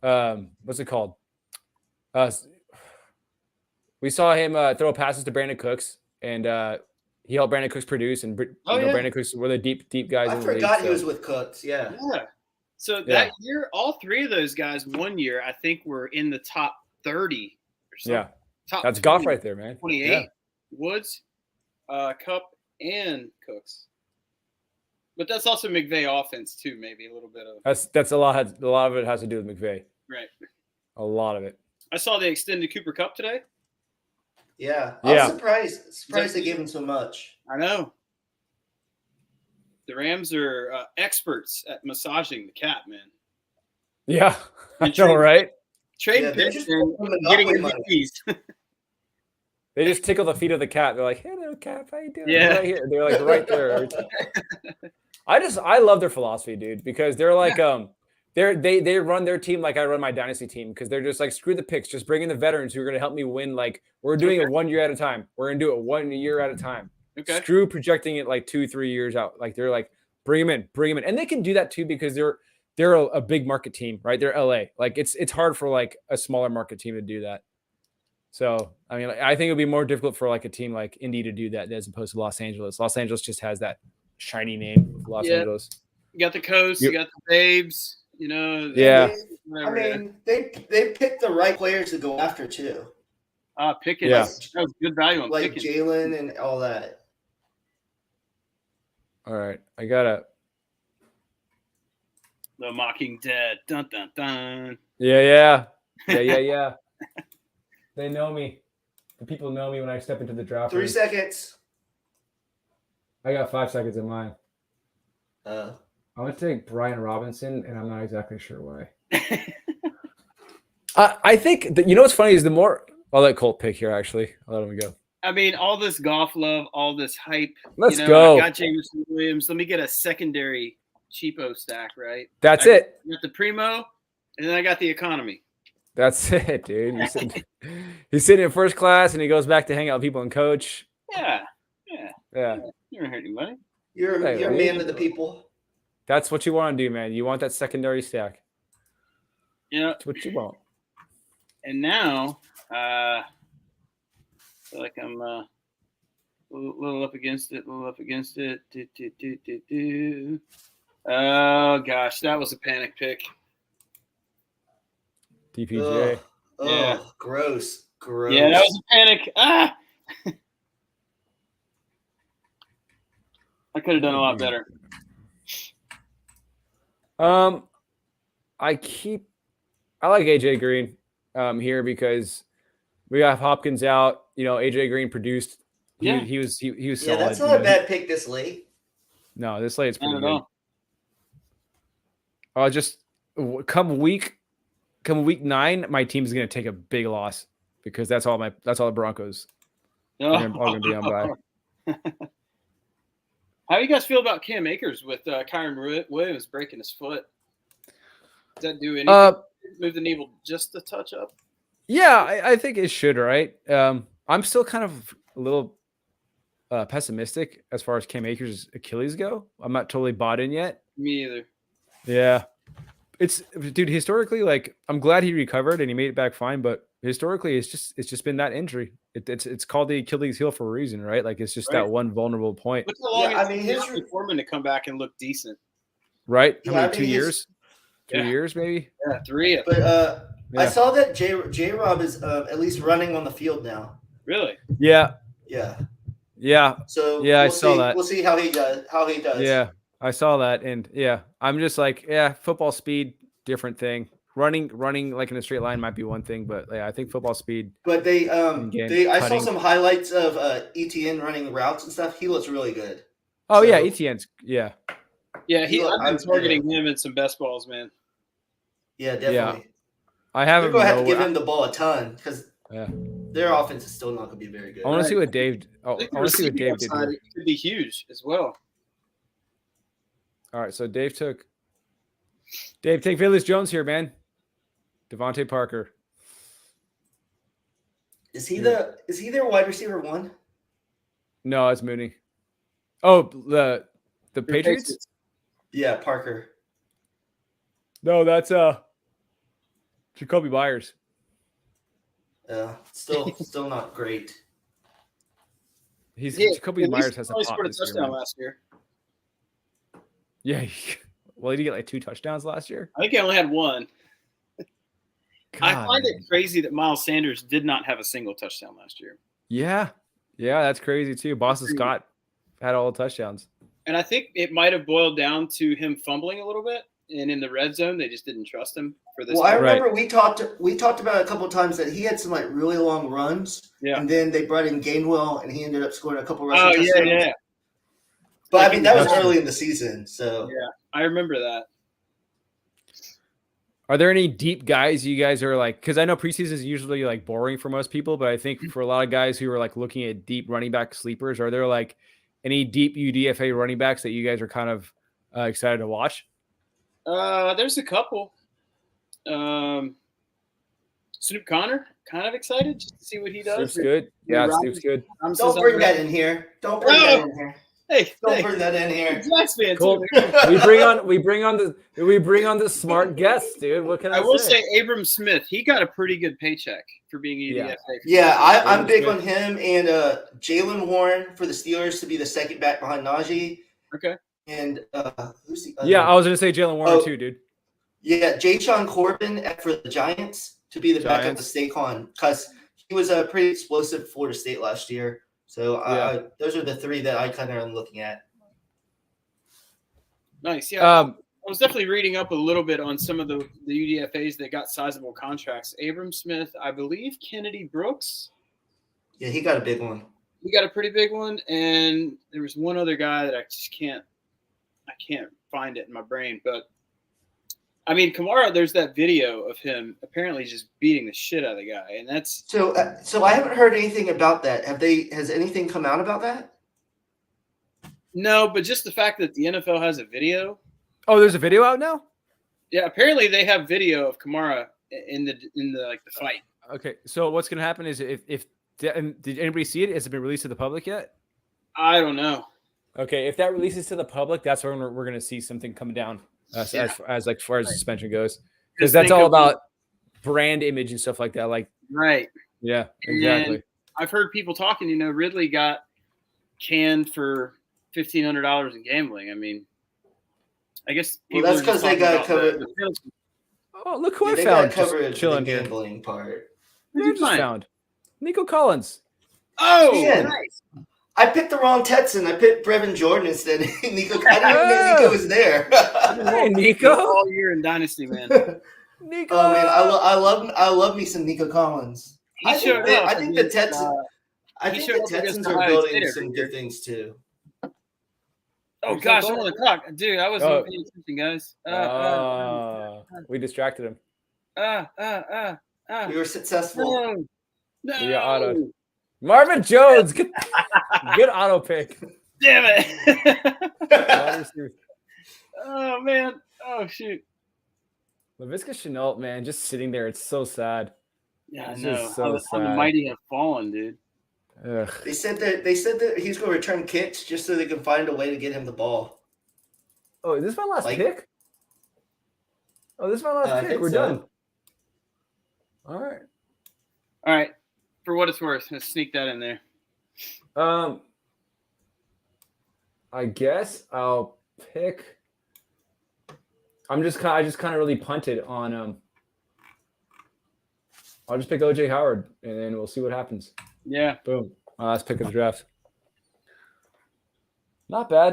what's it called? We saw him throw passes to Brandon Cooks, and he helped Brandon Cooks produce. And Brandon Cooks were the deep guys. I forgot he was with Cooks. Yeah. So that year, all 3 of those guys, one year, I think were in the top 30 or something. Yeah. Top That's 20, Goff right there, man. 28. Yeah. Woods, Kupp, and Cooks. But that's also McVay offense too, maybe a little bit of. That's a lot of it has to do with McVay. Right. A lot of it. I saw they extended Cooper Kupp today. Yeah. I was surprised they gave him so much. I know. The Rams are experts at massaging the cap, man. Yeah. I know, right? Trading picks and getting MVPs. They just tickle the feet of the cat. They're like, "Hello, Cap, how you doing?" Yeah, right here. They're like right there. I love their philosophy, dude, because they're like they run their team like I run my dynasty team because they're just like screw the picks, just bring in the veterans who are going to help me win. Like we're doing it 1 year at a time. We're going to do it 1 year at a time. Okay. Screw projecting it like 2-3 years out. Like they're like Bring him in, and they can do that too because they're a big market team, right? They're LA. Like it's hard for like a smaller market team to do that. So I mean, I think it would be more difficult for like a team like Indy to do that as opposed to Los Angeles. Los Angeles just has that shiny name of Los Angeles. You got the coast, you got the babes, you know. Yeah. They picked the right players to go after too. Pickens. Yeah. That was good value on like Pickens. Jalen and all that. All right, I gotta. The Mocking Dead. Dun dun dun. Yeah. They know me. The people know me when I step into the draft. 3 seconds. I got 5 seconds in mine. I'm going to take Brian Robinson, and I'm not exactly sure why. I think that, you know what's funny is the more I'll let Colt pick here. Actually, I'll let him go. I mean, all this golf love, all this hype. Let's go. I got Jameson Williams. Let me get a secondary cheapo stack, right? That's it. I got the Primo, and then I got the economy. That's it, dude. He's sitting in first class, and he goes back to hang out with people and coach. Yeah. You don't hurt anybody. You're a man of the people. That's what you want to do, man. You want that secondary stack. Yeah. That's what you want. And now, I feel like I'm a little up against it. Oh, gosh. That was a panic pick. DPJ. Yeah. Gross. Yeah, that was a panic. I could have done a lot better. I like AJ Green here because we have Hopkins out. You know, AJ Green produced. He was solid. Yeah, that's not a bad pick this late. No, this late it's pretty good. All. I'll just come week 9, my team's gonna take a big loss because that's all the Broncos. All gonna be on bye. How do you guys feel about Cam Akers with Kyron Williams breaking his foot? Does that do anything? Move the needle just a touch up? Yeah, I think it should, right? I'm still kind of a little pessimistic as far as Cam Akers' Achilles go. I'm not totally bought in yet. Me either. Yeah. Dude, historically, like, I'm glad he recovered and he made it back fine, but historically it's just been that injury. It's called the Achilles heel for a reason, right? Like, it's just that one vulnerable point. Look how long it took Foreman to come back and look decent. Right? How many, 2 years? 2 years, maybe? Yeah, 3. But I saw that J-Rob is at least running on the field now. Really? Yeah. So I saw that. We'll see how he does. Yeah, I saw that, and I'm just like, football speed, different thing. Running like in a straight line might be one thing, but I think football speed. But I saw some highlights of ETN running routes and stuff. He looks really good. Oh yeah, ETN's Yeah, I've been targeting him in some best balls, man. Yeah, definitely. Yeah. I haven't. You're gonna have to give him the ball a ton because their offense is still not gonna be very good. I want to see what Dave. I want to see what Dave did here. It could be huge as well. All right, so Dave, take Velus Jones here, man. Devontae Parker. Is he their wide receiver 1? No, it's Mooney. Oh, the Patriots? Yeah, Parker. No, that's Jacoby Myers. Still not great. Jacoby Myers has only scored a touchdown last year. Yeah. Well, did he get like 2 touchdowns last year? I think he only had 1. I find it crazy that Miles Sanders did not have a single touchdown last year. Yeah, that's crazy too. Boston Scott had all the touchdowns. And I think it might have boiled down to him fumbling a little bit. And in the red zone, they just didn't trust him for this. Well, I remember we talked about it a couple of times that he had some like really long runs. Yeah. And then they brought in Gainwell, and he ended up scoring a couple rushing touchdowns. Yeah. But I mean, that was early in the season, so yeah, I remember that. Are there any deep guys you guys are like? Because I know preseason is usually like boring for most people, but I think for a lot of guys who are like looking at deep running back sleepers, are there like any deep UDFA running backs that you guys are kind of excited to watch? There's a couple. Snoop Connor, kind of excited just to see what he does. Snoop's good. Yeah, Snoop's good. Don't bring that in here. Don't bring that in here. Giants fan Cool. too. we bring on the smart guests, dude. What can I will say? say Abram Smith, he got a pretty good paycheck for being UDFA. Yeah, I'm big on him and Jalen Warren for the Steelers to be the second back behind Najee. Okay. And who's the other? Yeah, I was gonna say Jalen Warren too, dude. Yeah, Jayshon Corbin for the Giants to be the backup to Saquon because he was pretty explosive for Florida State last year. So those are the three that I kind of am looking at. Nice. Yeah. I was definitely reading up a little bit on some of the UDFAs that got sizable contracts. Abram Smith, I believe Kennedy Brooks. Yeah, he got a big one. He got a pretty big one. And there was one other guy that I can't find it in my brain. But, I mean, Kamara, there's that video of him apparently just beating the shit out of the guy. And that's – So I haven't heard anything about that. Has anything come out about that? No, but just the fact that the NFL has a video. Oh, there's a video out now? Yeah, apparently they have video of Kamara in the fight. Okay, so what's gonna happen is if did anybody see it? Has it been released to the public yet? I don't know. Okay, if that releases to the public, that's when we're gonna see something come down as far as suspension goes, because that's all about brand image and stuff like that. Like right. Yeah, exactly. And I've heard people talking. Ridley got canned for $1,500 in gambling. I mean. I guess that's because they got covered. Oh, look who I found just chilling here. Gambling part. Who you just found? Nico Collins. Oh, nice. I picked the wrong Texan. I picked Brevin Jordan instead of Nico. I didn't even know Nico was there. Hey, Nico. All year in Dynasty, man. Nico. Oh man, I love me some Nico Collins. I think the Texans are building some good things too. Oh gosh, I'm on the clock, dude. I wasn't paying attention, guys. We distracted him. We were successful. No. Yeah, auto. Marvin Jones, good auto pick. Damn it. Oh man. Oh shoot. Laviska Shenault, man, just sitting there. It's so sad. Yeah, I know. How the mighty have fallen, dude. Ugh. They said that he's going to return kicks just so they can find a way to get him the ball. Oh, is this my last pick? Oh, this is my last pick. We're done. All right. For what it's worth, let's sneak that in there. I guess I'll pick. I just kind of really punted on. I'll just pick OJ Howard, and then we'll see what happens. Yeah. Boom. Last pick of the draft. Not bad.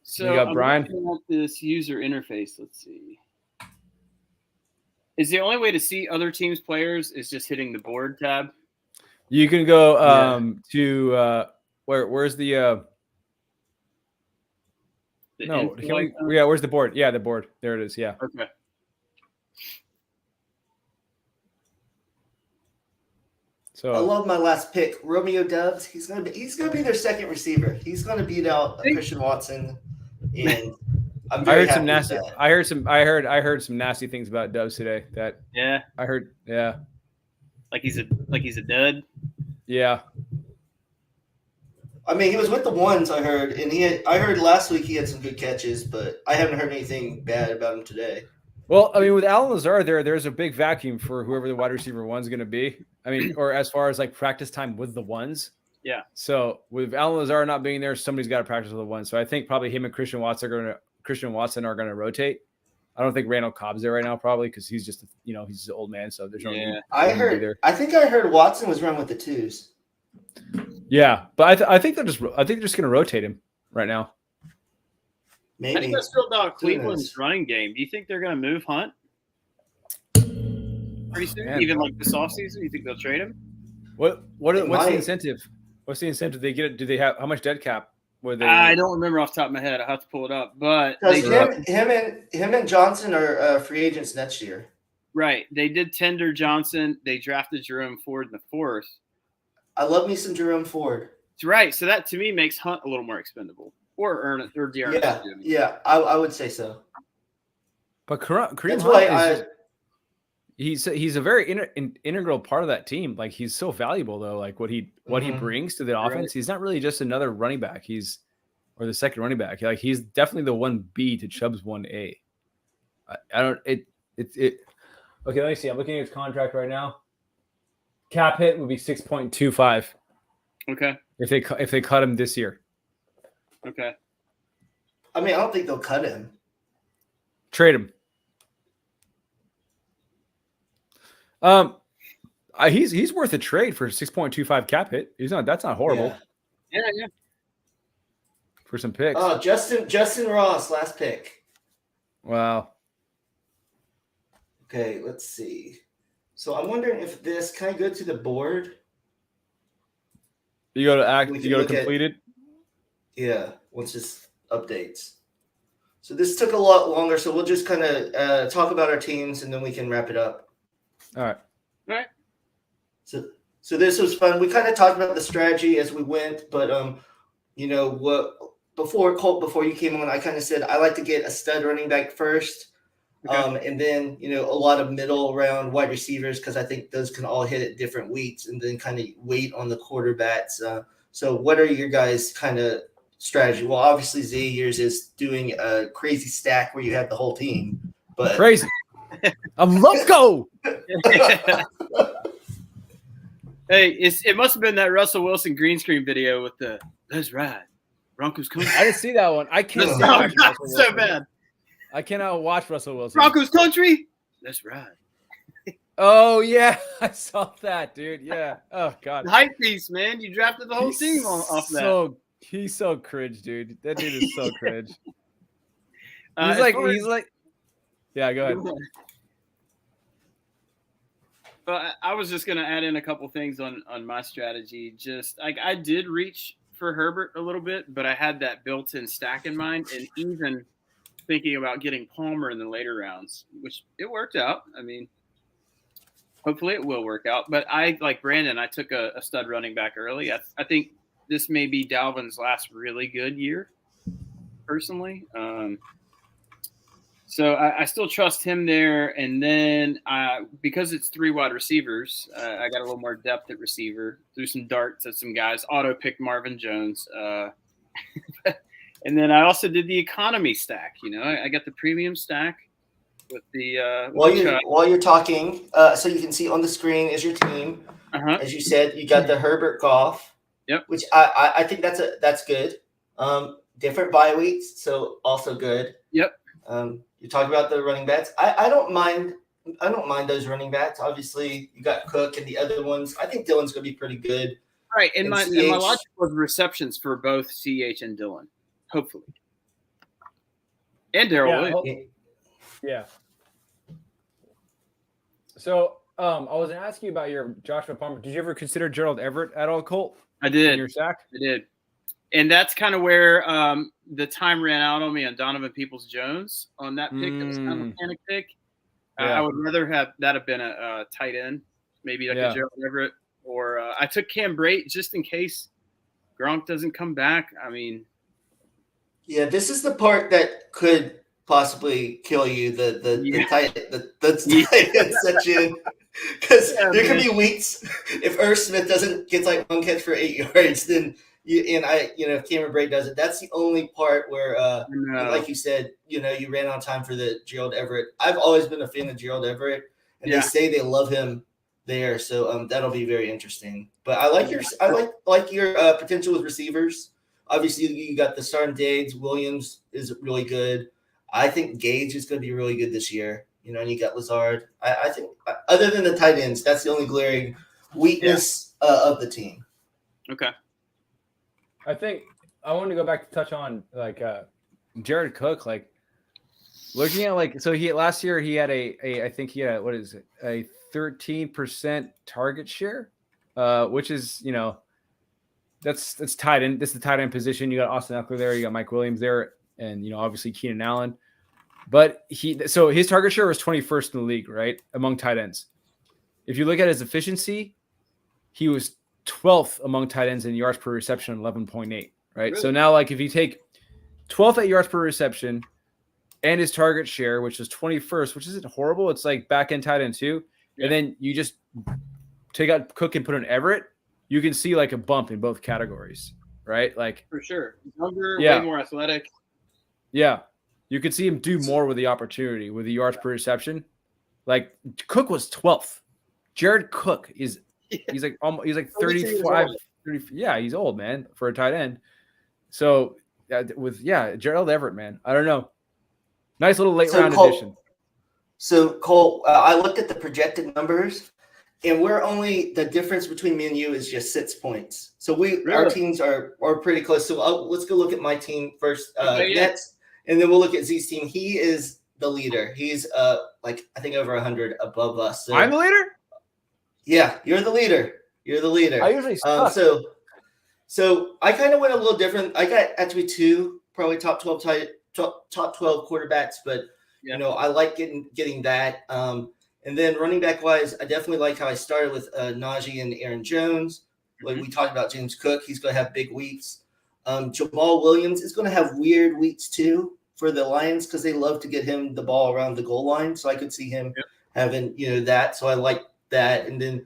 So you got I'm Brian. looking at this user interface. Let's see. Is the only way to see other teams' players is just hitting the board tab? You can go to where's the no? Where's the board? Yeah, the board. There it is. Yeah. Okay. I love my last pick, Romeo Doubs. He's gonna be their second receiver. He's gonna beat out Christian Watson, and I'm very happy with that. I heard some nasty things about Doubs today. I heard. Yeah, like he's a dud. Yeah. I mean, he was with the ones I heard, and I heard last week he had some good catches, but I haven't heard anything bad about him today. Well, I mean, with Allen Lazard there's a big vacuum for whoever the wide receiver one's going to be. I mean, or as far as like practice time with the ones. Yeah. So with Allen Lazard not being there, somebody's got to practice with the ones. So I think probably him and Christian Watson are going to rotate. I don't think Randall Cobb's there right now, probably because he's just he's an old man. So there's no. Yeah. I think I heard Watson was running with the twos. Yeah, but I think they're just going to rotate him right now. Maybe. How do you guys feel about Cleveland's running game? Do you think they're going to move Hunt pretty soon? Man. Even like this offseason? You think they'll trade him? What's the incentive? What's the incentive? They get it? Do they have how much dead cap? I don't remember off the top of my head. I have to pull it up. But him and Johnson are free agents next year. Right. They did tender Johnson. They drafted Jerome Ford in the 4th. I love me some Jerome Ford. That's right. So that to me makes Hunt a little more expendable. Or De'Ernest. Yeah, I would say so. But Kareem Hunt he's a very integral part of that team. Like he's so valuable though. Like what he brings to the offense. Right. He's not really just another running back. Or the second running back. Like he's definitely the 1B to Chubb's 1A. I don't. Okay, let me see. I'm looking at his contract right now. Cap hit would be 6.25. Okay. If they cut him this year. Okay. I mean, I don't think they'll cut him. Trade him. He's worth a trade for 6.25 cap hit. That's not horrible. Yeah. For some picks. Oh, Justin Ross, last pick. Wow. Okay, let's see. So I'm wondering if this can I go to the board? You go to complete it. Yeah, once this updates. So this took a lot longer, so we'll just kind of talk about our teams and then we can wrap it up. All right. So this was fun. We kind of talked about the strategy as we went, but before you came on, I kind of said I like to get a stud running back first, and then a lot of middle round wide receivers because I think those can all hit at different weeks, and then kind of wait on the quarterbacks. So what are your guys' kind of strategy? Well, obviously Z, yours is doing a crazy stack where you have the whole team, but crazy. I'm loco. Hey, it must have been that Russell Wilson green screen video with the "Let's ride, Broncos country." I didn't see that one. I can't. Oh, God, so bad. I cannot watch Russell Wilson. Broncos country. Let's ride. Oh yeah, I saw that, dude. Yeah. Oh God. The hype piece, man. You drafted the whole team off that. He's so cringe, dude. That dude is so cringe. He's like. Yeah, go ahead. But I was just going to add in a couple things on my strategy. Just like I did reach for Herbert a little bit, but I had that built-in stack in mind, and even thinking about getting Palmer in the later rounds, which it worked out. I mean, hopefully it will work out. But I, like Brandon, I took a stud running back early. I think this may be Dalvin's last really good year, personally. So I still trust him there. And then because it's 3 wide receivers, I got a little more depth at receiver. Threw some darts at some guys. Auto-picked Marvin Jones. And then I also did the economy stack. I got the premium stack with the while you're talking, so you can see on the screen is your team. As you said, you got the Herbert Goff. Yep. Which I think that's good. Different bye weeks, so also good. Yep. You talk about the running backs. I don't mind those running backs. Obviously, you got Cook and the other ones. I think Dylan's going to be pretty good. Right, and my logic was receptions for both CH and Dylan, hopefully, and Darrell Williams. Yeah. So, I was going to ask you about your Joshua Palmer. Did you ever consider Gerald Everett at all, Colt? I did. In your stack? I did. And that's kind of where the time ran out on me on Donovan Peoples-Jones on that pick. That was kind of a panic pick. Yeah. I would rather have been a tight end, maybe like a Gerald Everett. Or I took Cam Brate just in case Gronk doesn't come back. I mean. Yeah, this is the part that could possibly kill you, the tight end section. Because there could be weeks if Irv Smith gets like 1 catch for 8 yards, then – if Cameron Brate does it, that's the only part where, like you said, you ran out of time for the Gerald Everett. I've always been a fan of Gerald Everett, and they say they love him there, so that'll be very interesting. But I like your potential with receivers. Obviously, you got the starting Diggs. Williams is really good. I think Gage is going to be really good this year. And you got Lazard. I think other than the tight ends, that's the only glaring weakness of the team. Okay. I think I wanted to go back to touch on Jared Cook, looking at so last year he had a 13% target share, which is that's tight end. This is the tight end position. You got Austin Eckler there, you got Mike Williams there, and obviously Keenan Allen. But his target share was 21st in the league, right, among tight ends. If you look at his efficiency, he was 12th among tight ends in yards per reception, 11.8, right? Really? So now, if you take 12th at yards per reception, and his target share, which was 21st, which isn't horrible. It's like back end tight end too. Yeah. And then you just take out Cook and put in Everett, you can see like a bump in both categories, right? Like for sure. Younger, way more athletic. Yeah. You could see him do more with the opportunity, with the yards per reception. Like Cook was 12th. Jared Cook he's like 35, 30. Yeah, he's old, man, for a tight end. So Gerald Everett, man. I don't know. Nice little late round addition. So Cole, I looked at the projected numbers, and the difference between me and you is just 6 points. So our teams are pretty close. So let's go look at my team first, Nets, and then we'll look at Z's team. He is the leader. He's I think over 100 above us. So, I'm the leader? Yeah, you're the leader. You're the leader. I usually suck. So I kind of went a little different. I got actually two probably top 12 quarterbacks, but I like getting that. And then running back wise, I definitely like how I started with Najee and Aaron Jones. Like we talked about James Cook, he's going to have big weeks. Jamal Williams is going to have weird weeks too for the Lions because they love to get him the ball around the goal line. So I could see him having that. So I like that. And then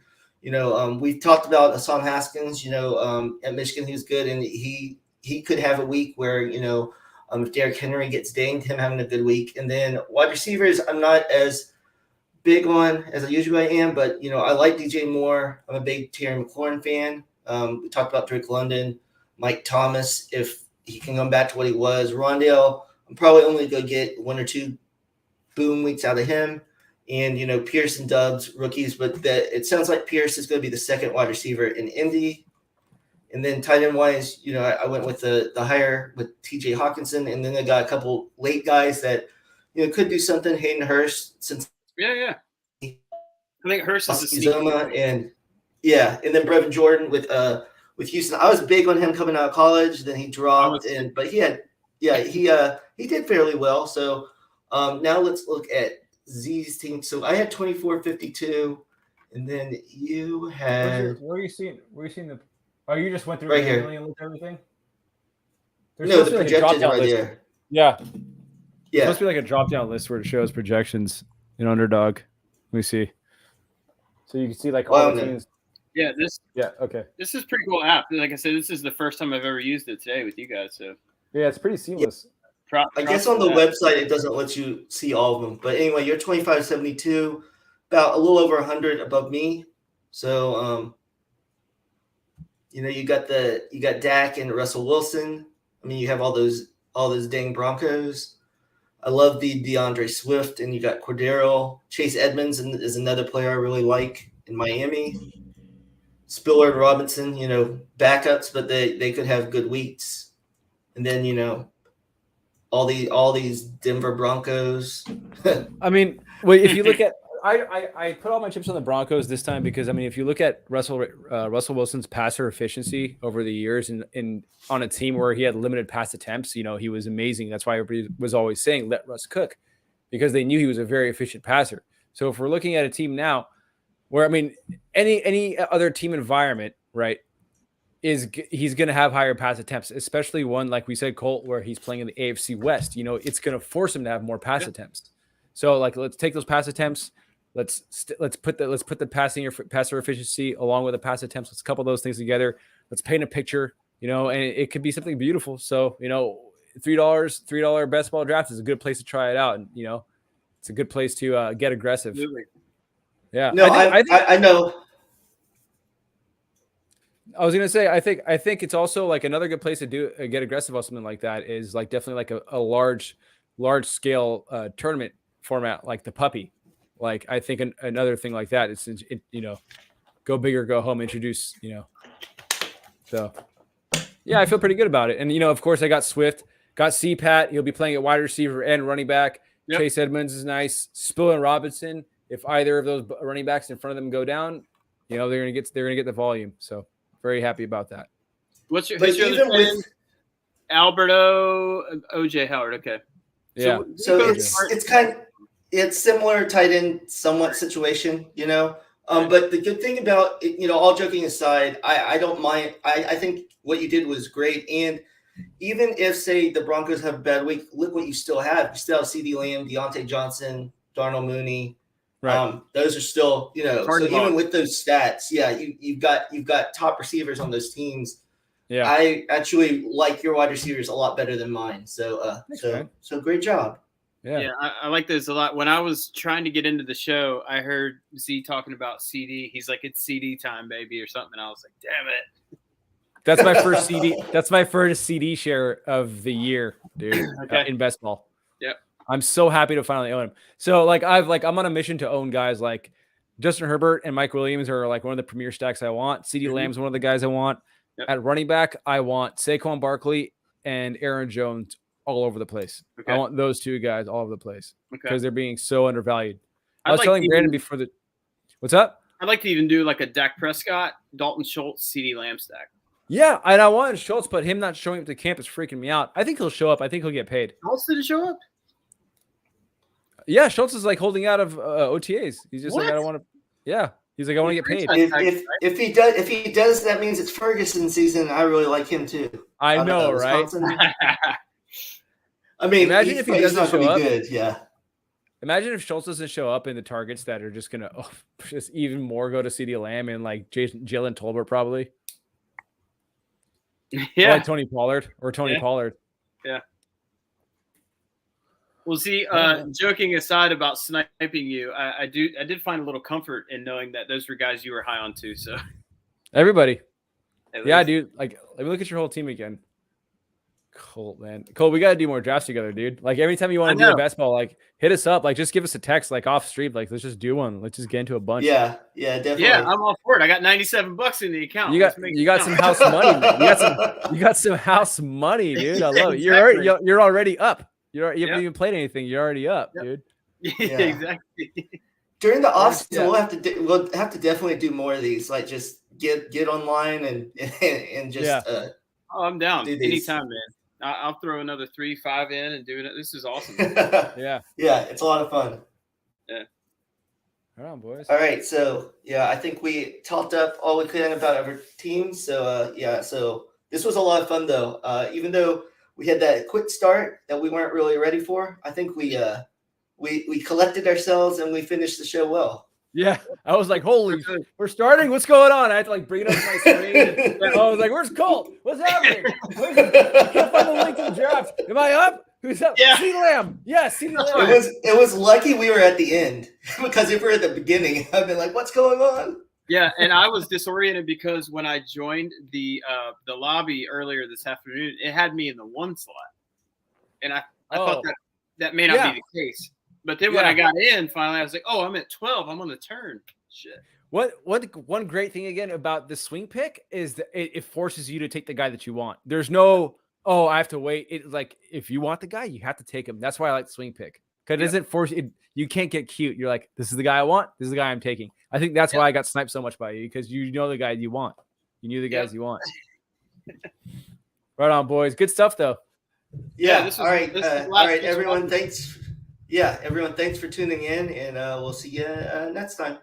we've talked about Hassan Haskins. At Michigan he's good, and he could have a week where if Derrick Henry gets dinged, him having a good week. And then wide receivers, I'm not as big on as I usually am, but I like DJ Moore. I'm a big Terry McLaurin fan. We talked about Drake London, Mike Thomas, if he can come back to what he was. Rondale, I'm probably only going to get one or two boom weeks out of him. And Pierce and Dubs, rookies, but it sounds like Pierce is going to be the second wide receiver in Indy. And then tight end wise, I went with the hire with TJ Hawkinson, and then I got a couple late guys that could do something. Hayden Hurst, since I think Hurst is a sneaky and then Brevin Jordan with Houston. I was big on him coming out of college. Then he dropped, but he did fairly well. So now let's look at Z's team. So I had 24-52, and then you had. Where are you seeing the? Oh, you just went through right here and looked at everything. No, the projections right there. Yeah. It's supposed to be like a drop-down list where it shows projections in Underdog. Let me see. So you can see like all the teams. Yeah, okay. This is a pretty cool app. Like I said, this is the first time I've ever used it today with you guys. So yeah, it's pretty seamless. I guess on the website it doesn't let you see all of them. But anyway, you're 25-72, about a little over 100 above me. So you got Dak and Russell Wilson. I mean, you have all those dang Broncos. I love the DeAndre Swift, and you got Cordero. Chase Edmonds is another player I really like in Miami. Spiller and Robinson, backups, but they could have good weeks. And then all these Denver Broncos. I mean, if you look at I put all my chips on the Broncos this time because, I mean, if you look at Russell Wilson's passer efficiency over the years and on a team where he had limited pass attempts, he was amazing. That's why everybody was always saying, let Russ cook, because they knew he was a very efficient passer. So if we're looking at a team now where, I mean, any other team environment, right, he's going to have higher pass attempts, especially one, like we said, Colt, where he's playing in the AFC West, it's going to force him to have more pass attempts. So let's take those pass attempts. Let's put the passer efficiency along with the pass attempts. Let's couple those things together. Let's paint a picture, and it could be something beautiful. So, $3 best ball draft is a good place to try it out. And, it's a good place to get aggressive. Absolutely. Yeah. No, I know. I was going to say, I think it's also like another good place to get aggressive on something like that is like definitely like a large scale tournament format, like the puppy. Like, I think another thing like that is, go big or go home, introduce, So, yeah, I feel pretty good about it. And, of course, I got Swift, got CPAT. He'll be playing at wide receiver and running back. Yep. Chase Edmonds is nice. Spiller and Robinson, if either of those running backs in front of them go down, they're going to get the volume. So, very happy about that. Who's your other fan? Alberto, OJ Howard. Okay. Yeah. So it's similar tight end somewhat situation, but the good thing about it, all joking aside, I don't mind. I think what you did was great. And even if, say, the Broncos have a bad week, look what you still have. You still have CeeDee Lamb, Deontay Johnson, Darnell Mooney. Right. Those are still, so to even mark. with those stats, you've got top receivers on those teams. Yeah. I actually like your wide receivers a lot better than mine. So Thanks, man. so great job. Yeah, I like this a lot. When I was trying to get into the show, I heard Z talking about CD. He's like, "It's CD time, baby," or something. And I was like, "Damn it!" That's my first CD. That's my first CD share of the year, dude. Okay. In best ball. Yep. I'm so happy to finally own him. So I'm on a mission to own guys like Justin Herbert and Mike Williams are like one of the premier stacks I want. CeeDee Lamb's one of the guys I want. Yep. At running back, I want Saquon Barkley and Aaron Jones all over the place. Okay. I want those two guys all over the place because Okay. they're being so undervalued. I I'd was like telling to Brandon even- before the what's up? I'd like to even do like a Dak Prescott, Dalton Schultz, CD Lamb stack. Yeah, and I wanted Schultz, but him not showing up to camp is freaking me out. I think he'll show up. I think he'll get paid. Schultz didn't show up? Yeah, Schultz is like holding out of OTAs. He's just like, I What? don't want to. Yeah, he's like, I want to get paid. If he does, that means it's Ferguson season. I really like him too. I know, right? Wisconsin. I mean, Imagine if he he's doesn't not gonna show be up. good. Yeah. Imagine if Schultz doesn't show up in the targets that are just gonna just even more go to CeeDee Lamb and like Jalen Tolbert probably. Or Yeah. like Tony Pollard or Tony Yeah. Pollard. Yeah. Well, see, Yeah. joking aside about sniping you, I did find a little comfort in knowing that those were guys you were high on too. So Everybody. at Yeah, least- dude. Like, let me look at your whole team again. Cool, man. Cole, we gotta do more drafts together, dude. Like every time you want to do a know. best ball, like hit us up. Like just give us a text, like off stream. Like let's just do one. Let's just get into a bunch. Yeah, definitely. Yeah, I'm all for it. I got $97 in the account. You Let's got make you it got count. some house money. You got some house money, dude. I love it. You're already up. You haven't Yep. even played anything. You're already up, Yep. dude. Yeah, exactly. During the offseason, Yeah. we'll have to definitely do more of these. Like just get online and just Oh, I'm down Do these. anytime, man. I'll throw another 3-5 in and do it. This is awesome. Yeah. yeah, it's a lot of fun. Right on, boys. All right, so yeah, I think we talked up all we can about our teams. So so this was a lot of fun though. Even though we had that quick start that we weren't really ready for, I think we collected ourselves and we finished the show well. Yeah. I was like, holy, we're starting. What's going on? I had to like bring it up to my screen. And I was like, where's Colt? What's happening? I can't find the link to the draft. Am I up? Who's up? Yeah. CeeDee Lamb. Yeah, CeeDee Lamb. It was lucky we were at the end because if we were at the beginning, I'd been like, what's going on? Yeah, and I was disoriented because when I joined the lobby earlier this afternoon, it had me in the 1 slot, and I thought that may not be the case. But then when I got in, finally, I was like, "Oh, I'm at 12. I'm on the turn." Shit. One great thing again about the swing pick is that it forces you to take the guy that you want. There's no I have to wait. It's like if you want the guy, you have to take him. That's why I like the swing pick because it doesn't force it. You can't get cute. You're like, this is the guy I want. This is the guy I'm taking. I think that's why I got sniped so much by you because you know the guy you want. You knew the guys you want. Right on, boys. Good stuff though. Yeah. This All right. was All right, everyone. Thanks. Yeah, everyone. Thanks for tuning in, and we'll see you next time.